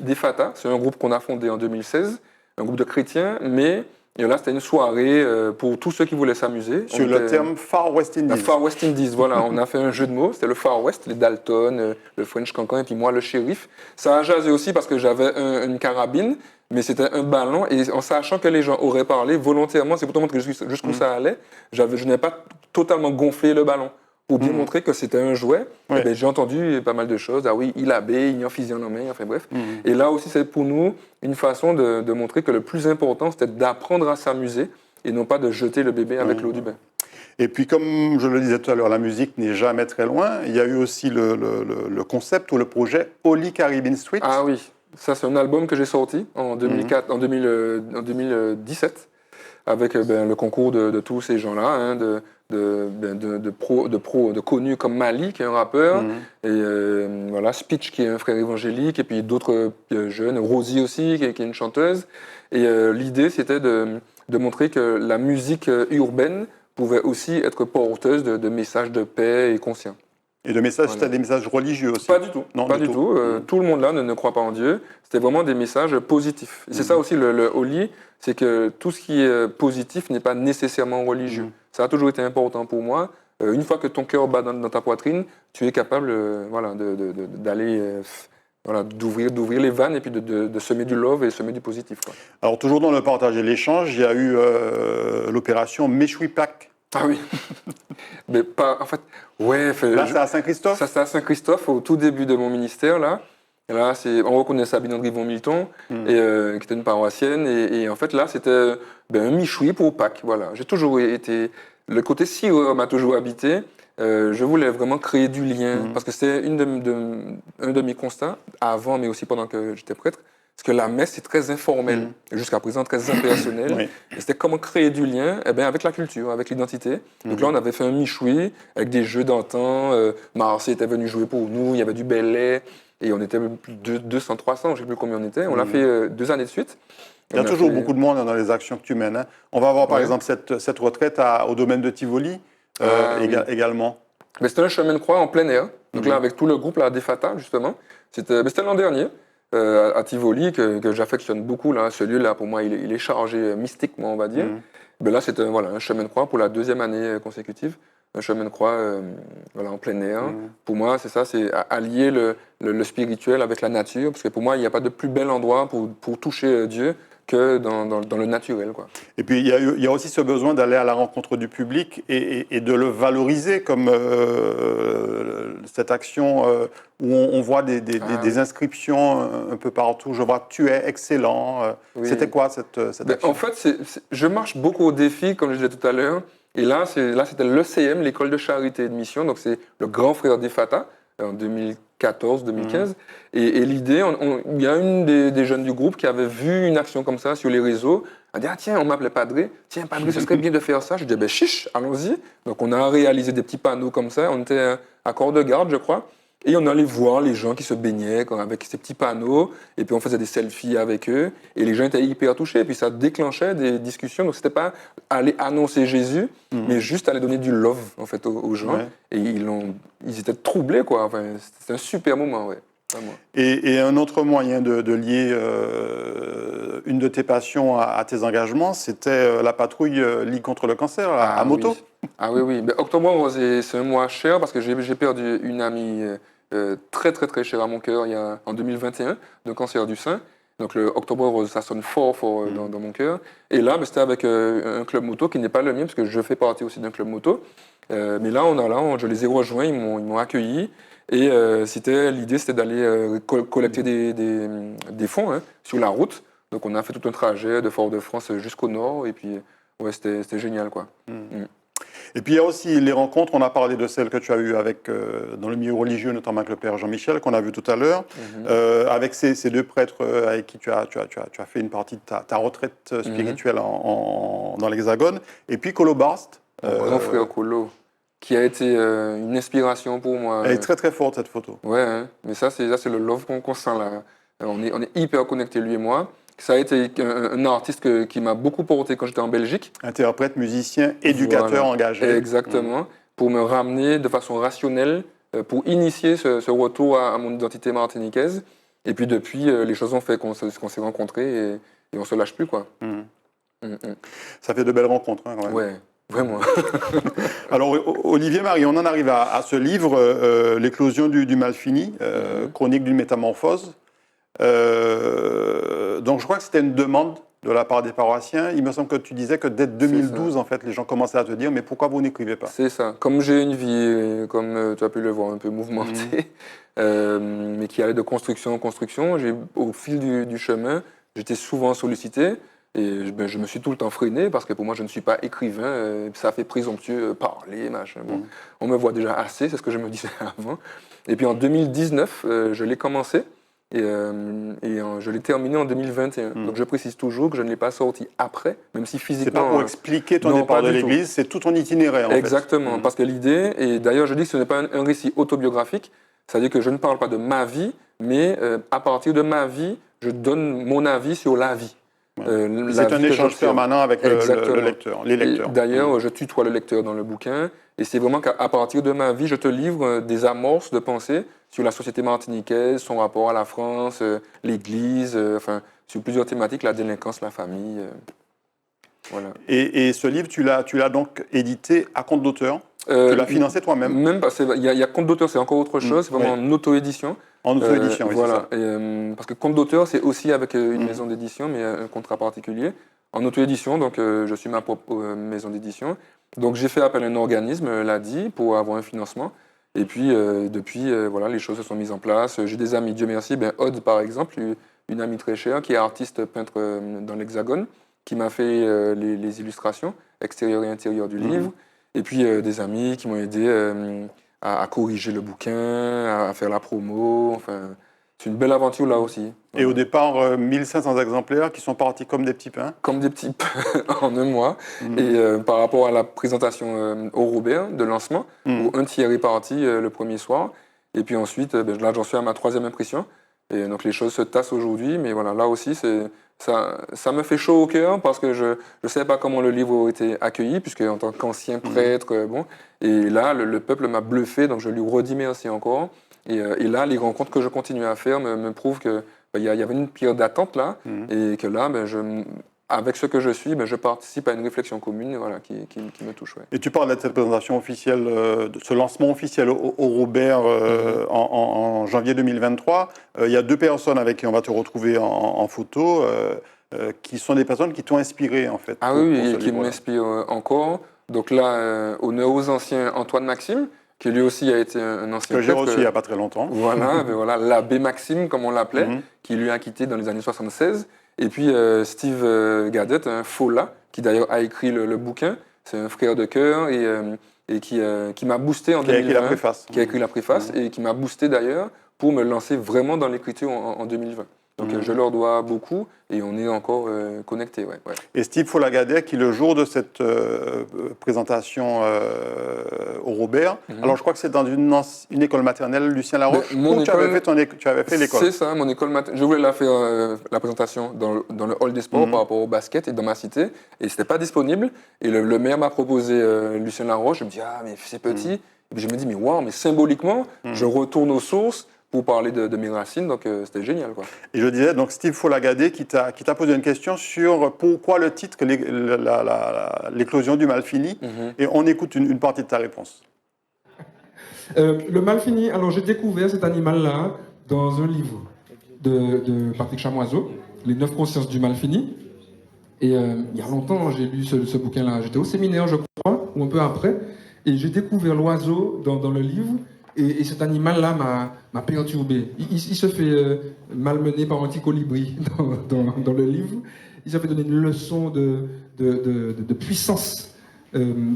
d'Efata. C'est un groupe qu'on a fondé en 2016, un groupe de chrétiens, mais... Et là, c'était une soirée pour tous ceux qui voulaient s'amuser. Sur le terme Far West Indies. La Far West Indies, voilà. On a fait un jeu de mots. C'était le Far West, les Dalton, le French Cancan, et puis moi, le shérif. Ça a jasé aussi parce que j'avais une carabine, mais c'était un ballon. Et en sachant que les gens auraient parlé volontairement, c'est pour te montrer jusqu'où ça allait, je n'ai pas totalement gonflé le ballon. Pour bien montrer que c'était un jouet, j'ai entendu pas mal de choses. Ah oui, il abbé, il y a fusion nommé, enfin bref. Et là aussi, c'est pour nous une façon de montrer que le plus important, c'était d'apprendre à s'amuser et non pas de jeter le bébé avec l'eau du bain. Et puis, comme je le disais tout à l'heure, la musique n'est jamais très loin. Il y a eu aussi le concept ou le projet Holy Caribbean Street. Ah oui, ça c'est un album que j'ai sorti en 2017 avec le concours de tous ces gens-là, hein, de connus comme Mali, qui est un rappeur, et voilà, Speech, qui est un frère évangélique, et puis d'autres jeunes, Rosie aussi, qui est une chanteuse. Et l'idée, c'était de montrer que la musique urbaine pouvait aussi être porteuse de messages de paix et conscients. Et de messages, c'était des messages religieux aussi? Pas du tout. Non, pas du tout. Tout le monde là ne croit pas en Dieu. C'était vraiment des messages positifs. C'est ça aussi le Holy, c'est que tout ce qui est positif n'est pas nécessairement religieux. Ça a toujours été important pour moi. Une fois que ton cœur bat dans ta poitrine, tu es capable d'aller... d'ouvrir les vannes et puis de semer du love et semer du positif, quoi. Alors, toujours dans le partage et l'échange, il y a eu l'opération Méchoui-Pack. Ah oui. Mais pas, en fait, ouais. Là, c'est à Saint-Christophe? Ça, c'est à Saint-Christophe, au tout début de mon ministère, là. Et là, on reconnaît Sabine Andrivon-Milton, qui était une paroissienne. Et en fait, là, c'était un michoui pour Pâques, voilà. J'ai toujours été... Le côté sireur m'a toujours habité. Je voulais vraiment créer du lien, parce que c'était un de mes constats, avant, mais aussi pendant que j'étais prêtre, parce que la messe, c'est très informel, jusqu'à présent très impersonnel. Oui. Et c'était comment créer du lien avec la culture, avec l'identité. Donc là, on avait fait un michoui avec des jeux d'antan. Marseille était venu jouer pour nous, il y avait du ballet, et on était plus de 200, 300, je ne sais plus combien on était. On l'a fait 2 années de suite. Il y a toujours beaucoup de monde dans les actions que tu mènes, hein. On va avoir par exemple cette retraite au domaine de Tivoli également. Mais c'était un chemin de croix en plein air. Donc là, avec tout le groupe, là, Defata, justement. C'était l'an dernier, à Tivoli, que j'affectionne beaucoup. Là. Ce lieu-là, pour moi, il est chargé mystiquement, on va dire. Mais là, c'était un chemin de croix pour la 2e année consécutive. Un chemin de croix en plein air. Pour moi, c'est ça, c'est allier le spirituel avec la nature. Parce que pour moi, il n'y a pas de plus bel endroit pour toucher Dieu que dans le naturel, quoi. Et puis, il y a aussi ce besoin d'aller à la rencontre du public et de le valoriser, comme cette action où on voit des inscriptions un peu partout. Je vois « Tu es excellent ». C'était quoi cette action? En fait, je marche beaucoup au défi, comme je disais tout à l'heure. Et là, c'était l'ECM, l'école de charité et de mission. Donc, c'est le grand frère d'Efata, en 2014-2015. Et l'idée, il y a une des jeunes du groupe qui avait vu une action comme ça sur les réseaux. Elle a dit, ah tiens, on m'appelait Padré. Tiens, Padré, ce serait bien de faire ça. Je dis, ben chiche, allons-y. Donc, on a réalisé des petits panneaux comme ça. On était à Corps-de-Garde, je crois. Et on allait voir les gens qui se baignaient avec ces petits panneaux. Et puis, on faisait des selfies avec eux. Et les gens étaient hyper touchés. Et puis, ça déclenchait des discussions. Donc, c'était pas aller annoncer Jésus, mais juste aller donner du love, en fait, aux gens. Ouais. Et ils étaient troublés, quoi. Enfin, c'était un super moment, ouais. Et un autre moyen de lier une de tes passions à tes engagements, c'était la patrouille Ligue contre le cancer à moto. Oui. Ah oui. Mais Octobre Rose, c'est un mois cher parce que j'ai perdu une amie très, très, très chère à mon cœur en 2021, d'un cancer du sein. Donc le Octobre Rose, ça sonne fort dans mon cœur. Et là, c'était avec un club moto qui n'est pas le mien parce que je fais partie aussi d'un club moto. Mais là, je les ai rejoints, ils m'ont accueilli. Et l'idée, c'était d'aller collecter des fonds sur la route. Donc, on a fait tout un trajet de Fort-de-France jusqu'au nord. Et puis, ouais, c'était génial, quoi. Et puis, il y a aussi les rencontres. On a parlé de celles que tu as eues dans le milieu religieux, notamment avec le père Jean-Michel, qu'on a vu tout à l'heure. Avec ces 2 prêtres avec qui tu as fait une partie de ta retraite spirituelle dans l'Hexagone. Et puis, Colo Barst. Grand frère Colo, qui a été une inspiration pour moi. Elle est très très forte, cette photo. Ouais, mais ça c'est le love qu'on sent là. On est hyper connectés, lui et moi. Ça a été un artiste qui m'a beaucoup porté quand j'étais en Belgique. Interprète, musicien, éducateur engagé. Exactement. Pour me ramener de façon rationnelle, pour initier ce retour à mon identité martiniquaise. Et puis depuis, les choses ont fait qu'on s'est rencontrés et on ne se lâche plus, quoi. Ça fait de belles rencontres, hein, quand même. Ouais. Vraiment. Alors, Olivier Marie, on en arrive à ce livre, L'éclosion du mal fini, chronique d'une métamorphose. Donc, je crois que c'était une demande de la part des paroissiens. Il me semble que tu disais que dès 2012, en fait, les gens commençaient à te dire « Mais pourquoi vous n'écrivez pas ?» C'est ça. Comme j'ai une vie, comme tu as pu le voir, un peu mouvementée, mais qui allait de construction en construction, au fil du chemin, j'étais souvent sollicité. Et je me suis tout le temps freiné parce que pour moi, je ne suis pas écrivain. Ça fait présomptueux, parler, machin. Bon, on me voit déjà assez, c'est ce que je me disais avant. Et puis en 2019, je l'ai commencé et je l'ai terminé en 2021. Donc je précise toujours que je ne l'ai pas sorti après, même si physiquement... C'est pas pour expliquer ton départ de l'Église, c'est tout ton itinéraire en Exactement, fait. parce que l'idée, et d'ailleurs je dis que ce n'est pas un récit autobiographique, c'est-à-dire que je ne parle pas de ma vie, mais à partir de ma vie, je donne mon avis sur la vie. C'est un échange permanent avec le lecteur, les lecteurs. D'ailleurs, je tutoie le lecteur dans le bouquin, et c'est vraiment qu'à partir de ma vie, je te livre des amorces de pensée sur la société martiniquaise, son rapport à la France, l'Église, enfin, sur plusieurs thématiques, la délinquance, la famille. Voilà. Et ce livre, tu l'as donc édité à compte d'auteur. Tu l'as financé toi-même. Même pas. Il y a compte d'auteur, c'est encore autre chose. C'est vraiment en auto-édition. En auto-édition, oui, voilà. Parce que compte d'auteur, c'est aussi avec une maison d'édition, mais un contrat particulier. En auto-édition, donc je suis ma propre maison d'édition. Donc j'ai fait appel à un organisme, l'ADI, pour avoir un financement. Et puis depuis, voilà, les choses se sont mises en place. J'ai des amis, Dieu merci. Aude, par exemple, une amie très chère, qui est artiste peintre dans l'Hexagone, qui m'a fait les illustrations extérieures et intérieures du livre. Et puis des amis qui m'ont aidé à corriger le bouquin, à faire la promo. Enfin, c'est une belle aventure là aussi. Et au départ, 1500 exemplaires qui sont partis comme des petits pains. Comme des petits pains en un mois. Et par rapport à la présentation au Robert de lancement, où un tiers est parti le premier soir. Et puis ensuite, là j'en suis à ma 3e impression. Et donc les choses se tassent aujourd'hui. Mais voilà, là aussi, ça me fait chaud au cœur parce que je ne sais pas comment le livre aurait été accueilli, puisque en tant qu'ancien prêtre, bon. Et là, le peuple m'a bluffé, donc je lui redis merci encore. Et là, les rencontres que je continue à faire me prouvent qu'il y avait une période d'attente là, et que là, avec ce que je suis, je participe à une réflexion commune, voilà, qui me touche. Ouais. Et tu parles de cette présentation officielle, de ce lancement officiel au Robert en janvier 2023. Il y a 2 personnes avec qui on va te retrouver en photo, qui sont des personnes qui t'ont inspiré en fait. Ah oui, et qui m'inspirent encore. Donc là, honneur aux anciens, Antoine Maxime, qui lui aussi a été un ancien prêtre. Que j'ai reçu il n'y a pas très longtemps. Voilà, voilà, l'abbé Maxime, comme on l'appelait, qui lui a quitté dans les années 76. Et puis Steve Gadet, un Fola, qui d'ailleurs a écrit le bouquin. C'est un frère de cœur et qui m'a boosté en 2020. Qui a écrit la préface. Qui a écrit la préface et qui m'a boosté d'ailleurs pour me lancer vraiment dans l'écriture en 2020. Donc je leur dois beaucoup et on est encore connectés. Ouais. Et Steve Fola-Gadet, qui le jour de cette présentation au Robert, alors je crois que c'est dans une école maternelle, Lucien Laroche, où tu avais fait l'école. C'est ça, mon école maternelle. Je voulais la faire, la présentation dans le hall des sports par rapport au basket et dans ma cité, et c'était pas disponible. Et le maire m'a proposé Lucien Laroche. Je me dis, ah mais c'est petit. Et puis je me dis, mais waouh, mais symboliquement, je retourne aux sources pour parler de mes racines, donc c'était génial, quoi. Et je disais, donc Steve Fola-Gadet qui t'a posé une question sur pourquoi le titre, l'éclosion du mal fini, et on écoute une partie de ta réponse. Le mal fini, alors j'ai découvert cet animal-là dans un livre de Patrick Chamoiseau, Les 9 consciences du mal fini, et il y a longtemps j'ai lu ce bouquin-là, j'étais au séminaire je crois, ou un peu après, et j'ai découvert l'oiseau dans le livre. Et cet animal-là m'a perturbé. Il se fait malmener par un petit colibri dans le livre. Il s'est fait donner une leçon de puissance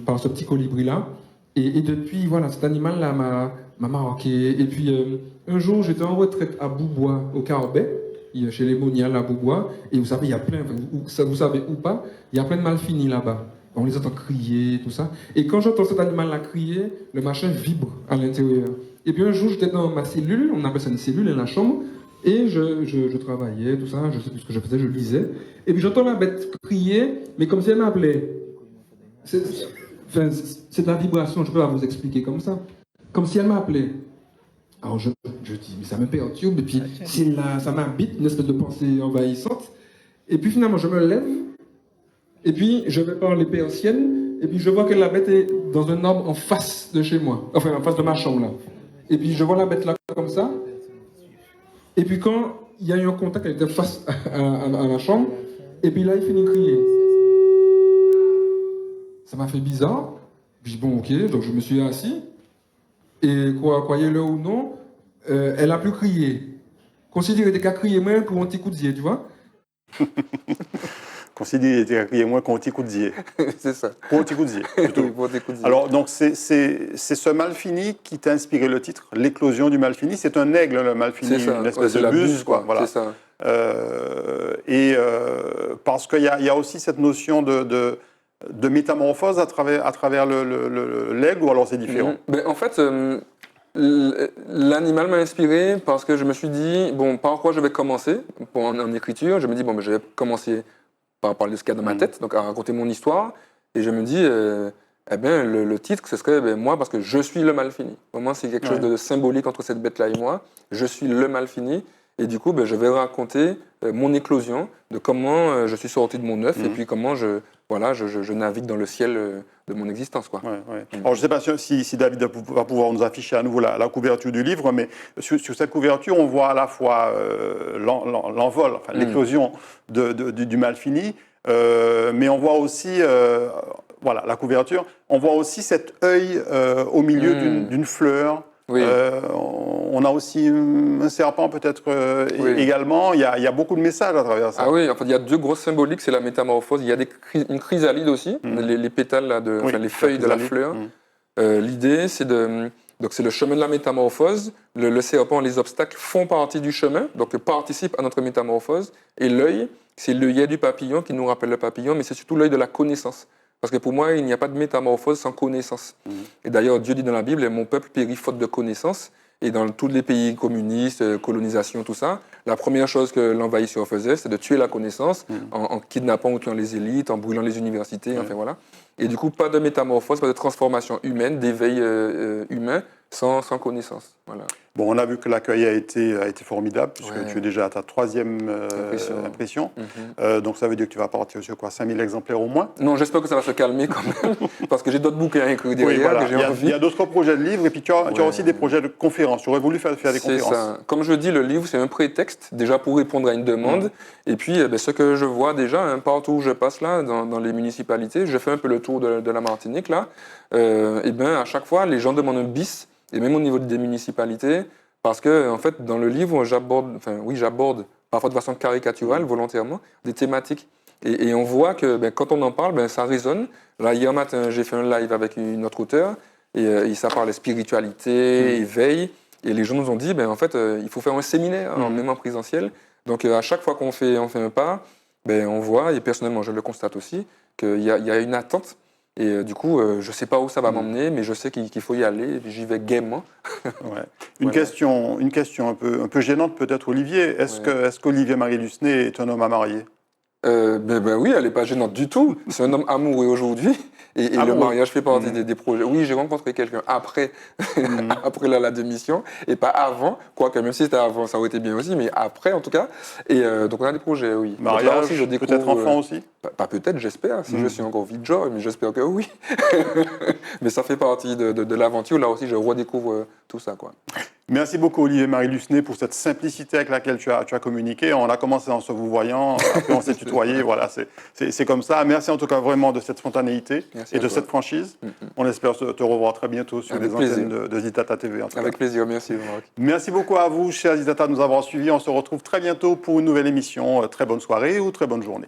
par ce petit colibri-là. Et depuis, voilà, cet animal-là m'a marqué. Et puis, un jour, j'étais en retraite à Boubois, au Carbet, chez les Moniales à Boubois. Et vous savez, il y a plein, vous savez ou pas, il y a plein de malfinis là-bas. On les entend crier, tout ça. Et quand j'entends cet animal-là crier, le machin vibre à l'intérieur. Et puis un jour, j'étais dans ma cellule, on appelle ça une cellule, dans la chambre, et je travaillais, tout ça, je sais plus ce que je faisais, je lisais. Et puis j'entends la bête crier, mais comme si elle m'appelait. C'est de la vibration, je peux pas vous expliquer comme ça. Comme si elle m'appelait. Alors je dis, mais ça me perturbe, et puis ça m'habite, une espèce de pensée envahissante. Et puis finalement, je me lève, et puis je vais par les persiennes, et puis je vois que la bête est dans un arbre en face de chez moi, enfin en face de ma chambre là. Et puis je vois la bête là comme ça, et puis quand il y a eu un contact, elle était face à ma chambre, et puis là il finit de crier. Ça m'a fait bizarre, puis bon ok, donc je me suis assis, et croyez-le ou non, elle a plus crié. Considérez qu'elle a crié même pour un petit coup de zier, tu vois. considéré moins Conti-Coudier. C'est ça. Conti-Coudier, plutôt. Alors, donc, c'est ce mal fini qui t'a inspiré le titre, L'éclosion du mal fini. C'est un aigle, le mal fini, une espèce de buse, quoi. Voilà. C'est ça. Parce qu'il y a aussi cette notion de métamorphose à travers l'aigle, ou alors c'est différent? Ben, en fait, l'animal m'a inspiré parce que je me suis dit, bon, par quoi je vais commencer en écriture? Je me dis, bon, ben, je vais commencer par parler de ce qu'il y a dans ma tête, donc à raconter mon histoire. Et je me dis, eh bien, le titre, ce serait moi, parce que je suis le mal fini. Au moins, c'est quelque chose de symbolique entre cette bête-là et moi. Je suis le mal fini. Et du coup, ben, je vais raconter mon éclosion, de comment je suis sorti de mon œuf et puis comment je navigue dans le ciel de mon existence, quoi. Alors, je ne sais pas si David va pouvoir nous afficher à nouveau la couverture du livre, mais sur cette couverture, on voit à la fois l'envol, enfin, l'éclosion du mal fini, mais on voit aussi, la couverture, on voit aussi cet œil au milieu d'une fleur. Oui. On a aussi un serpent peut-être également. Il y a beaucoup de messages à travers ça. Ah oui, en fait, il y a deux grosses symboliques, c'est la métamorphose. Il y a une chrysalide aussi, les pétales, là, les feuilles de la fleur. L'idée, c'est le chemin de la métamorphose. Le serpent, les obstacles font partie du chemin, donc participent à notre métamorphose. Et l'œil, c'est l'œillet du papillon qui nous rappelle le papillon, mais c'est surtout l'œil de la connaissance. Parce que pour moi, il n'y a pas de métamorphose sans connaissance. Et d'ailleurs, Dieu dit dans la Bible, mon peuple périt faute de connaissance. Et dans tous les pays communistes, colonisation, tout ça, la première chose que l'envahisseur faisait, c'est de tuer la connaissance en kidnappant ou tuant les élites, en brûlant les universités, enfin voilà. Et du coup, pas de métamorphose, pas de transformation humaine, d'éveil humain sans connaissance. Voilà. Bon, on a vu que l'accueil a été formidable, puisque tu es déjà à ta 3e impression. Donc ça veut dire que tu vas partir sur quoi, 5000 exemplaires au moins? Non, j'espère que ça va se calmer quand même, parce que j'ai d'autres bouquins à écrire derrière. Il y a d'autres projets de livres, et puis tu as aussi des projets de conférences. Tu aurais voulu faire des conférences. C'est ça. Comme je dis, le livre, c'est un prétexte, déjà pour répondre à une demande. Et puis, ce que je vois déjà, partout où je passe là, dans les municipalités, je fais un peu le tour de la Martinique, là, à chaque fois, les gens demandent un bis. Et même au niveau des municipalités, parce que en fait, dans le livre, j'aborde, parfois de façon caricaturale, volontairement, des thématiques. Et on voit que quand on en parle, ça résonne. Là, hier matin, j'ai fait un live avec une autre auteure, et ça parlait spiritualité, éveil. Et les gens nous ont dit, en fait, il faut faire un séminaire, même en présentiel. Donc à chaque fois qu'on fait un pas, on voit, et personnellement, je le constate aussi, qu'il y a une attente. Et du coup, je ne sais pas où ça va m'emmener, mais je sais qu'il faut y aller, et j'y vais gaiement. Une question un peu gênante peut-être, Olivier. Est-ce qu'Olivier Marie Lusné est un homme à marier? Oui, elle n'est pas gênante du tout. C'est un homme amoureux aujourd'hui. Et le mariage fait partie des projets. Oui, j'ai rencontré quelqu'un après, après la démission, et pas avant. Quoique, même si c'était avant, ça aurait été bien aussi, mais après en tout cas. Et donc on a des projets, oui. Mariage, aussi, peut-être enfant aussi? Pas peut-être, j'espère, si je suis encore vite joy, mais j'espère que oui. Mais ça fait partie de l'aventure. Là aussi, je redécouvre tout ça, quoi. Merci beaucoup, Olivier Marie Lusné, pour cette simplicité avec laquelle tu as communiqué. On a commencé en se vous voyant, après on s'est tutoyé, voilà, c'est comme ça. Merci en tout cas vraiment de cette spontanéité et de cette franchise. On espère te revoir très bientôt sur les antennes de Zitata TV. Avec plaisir, merci. Marc. Merci beaucoup à vous, chers Zitata, de nous avoir suivis. On se retrouve très bientôt pour une nouvelle émission. Très bonne soirée ou très bonne journée.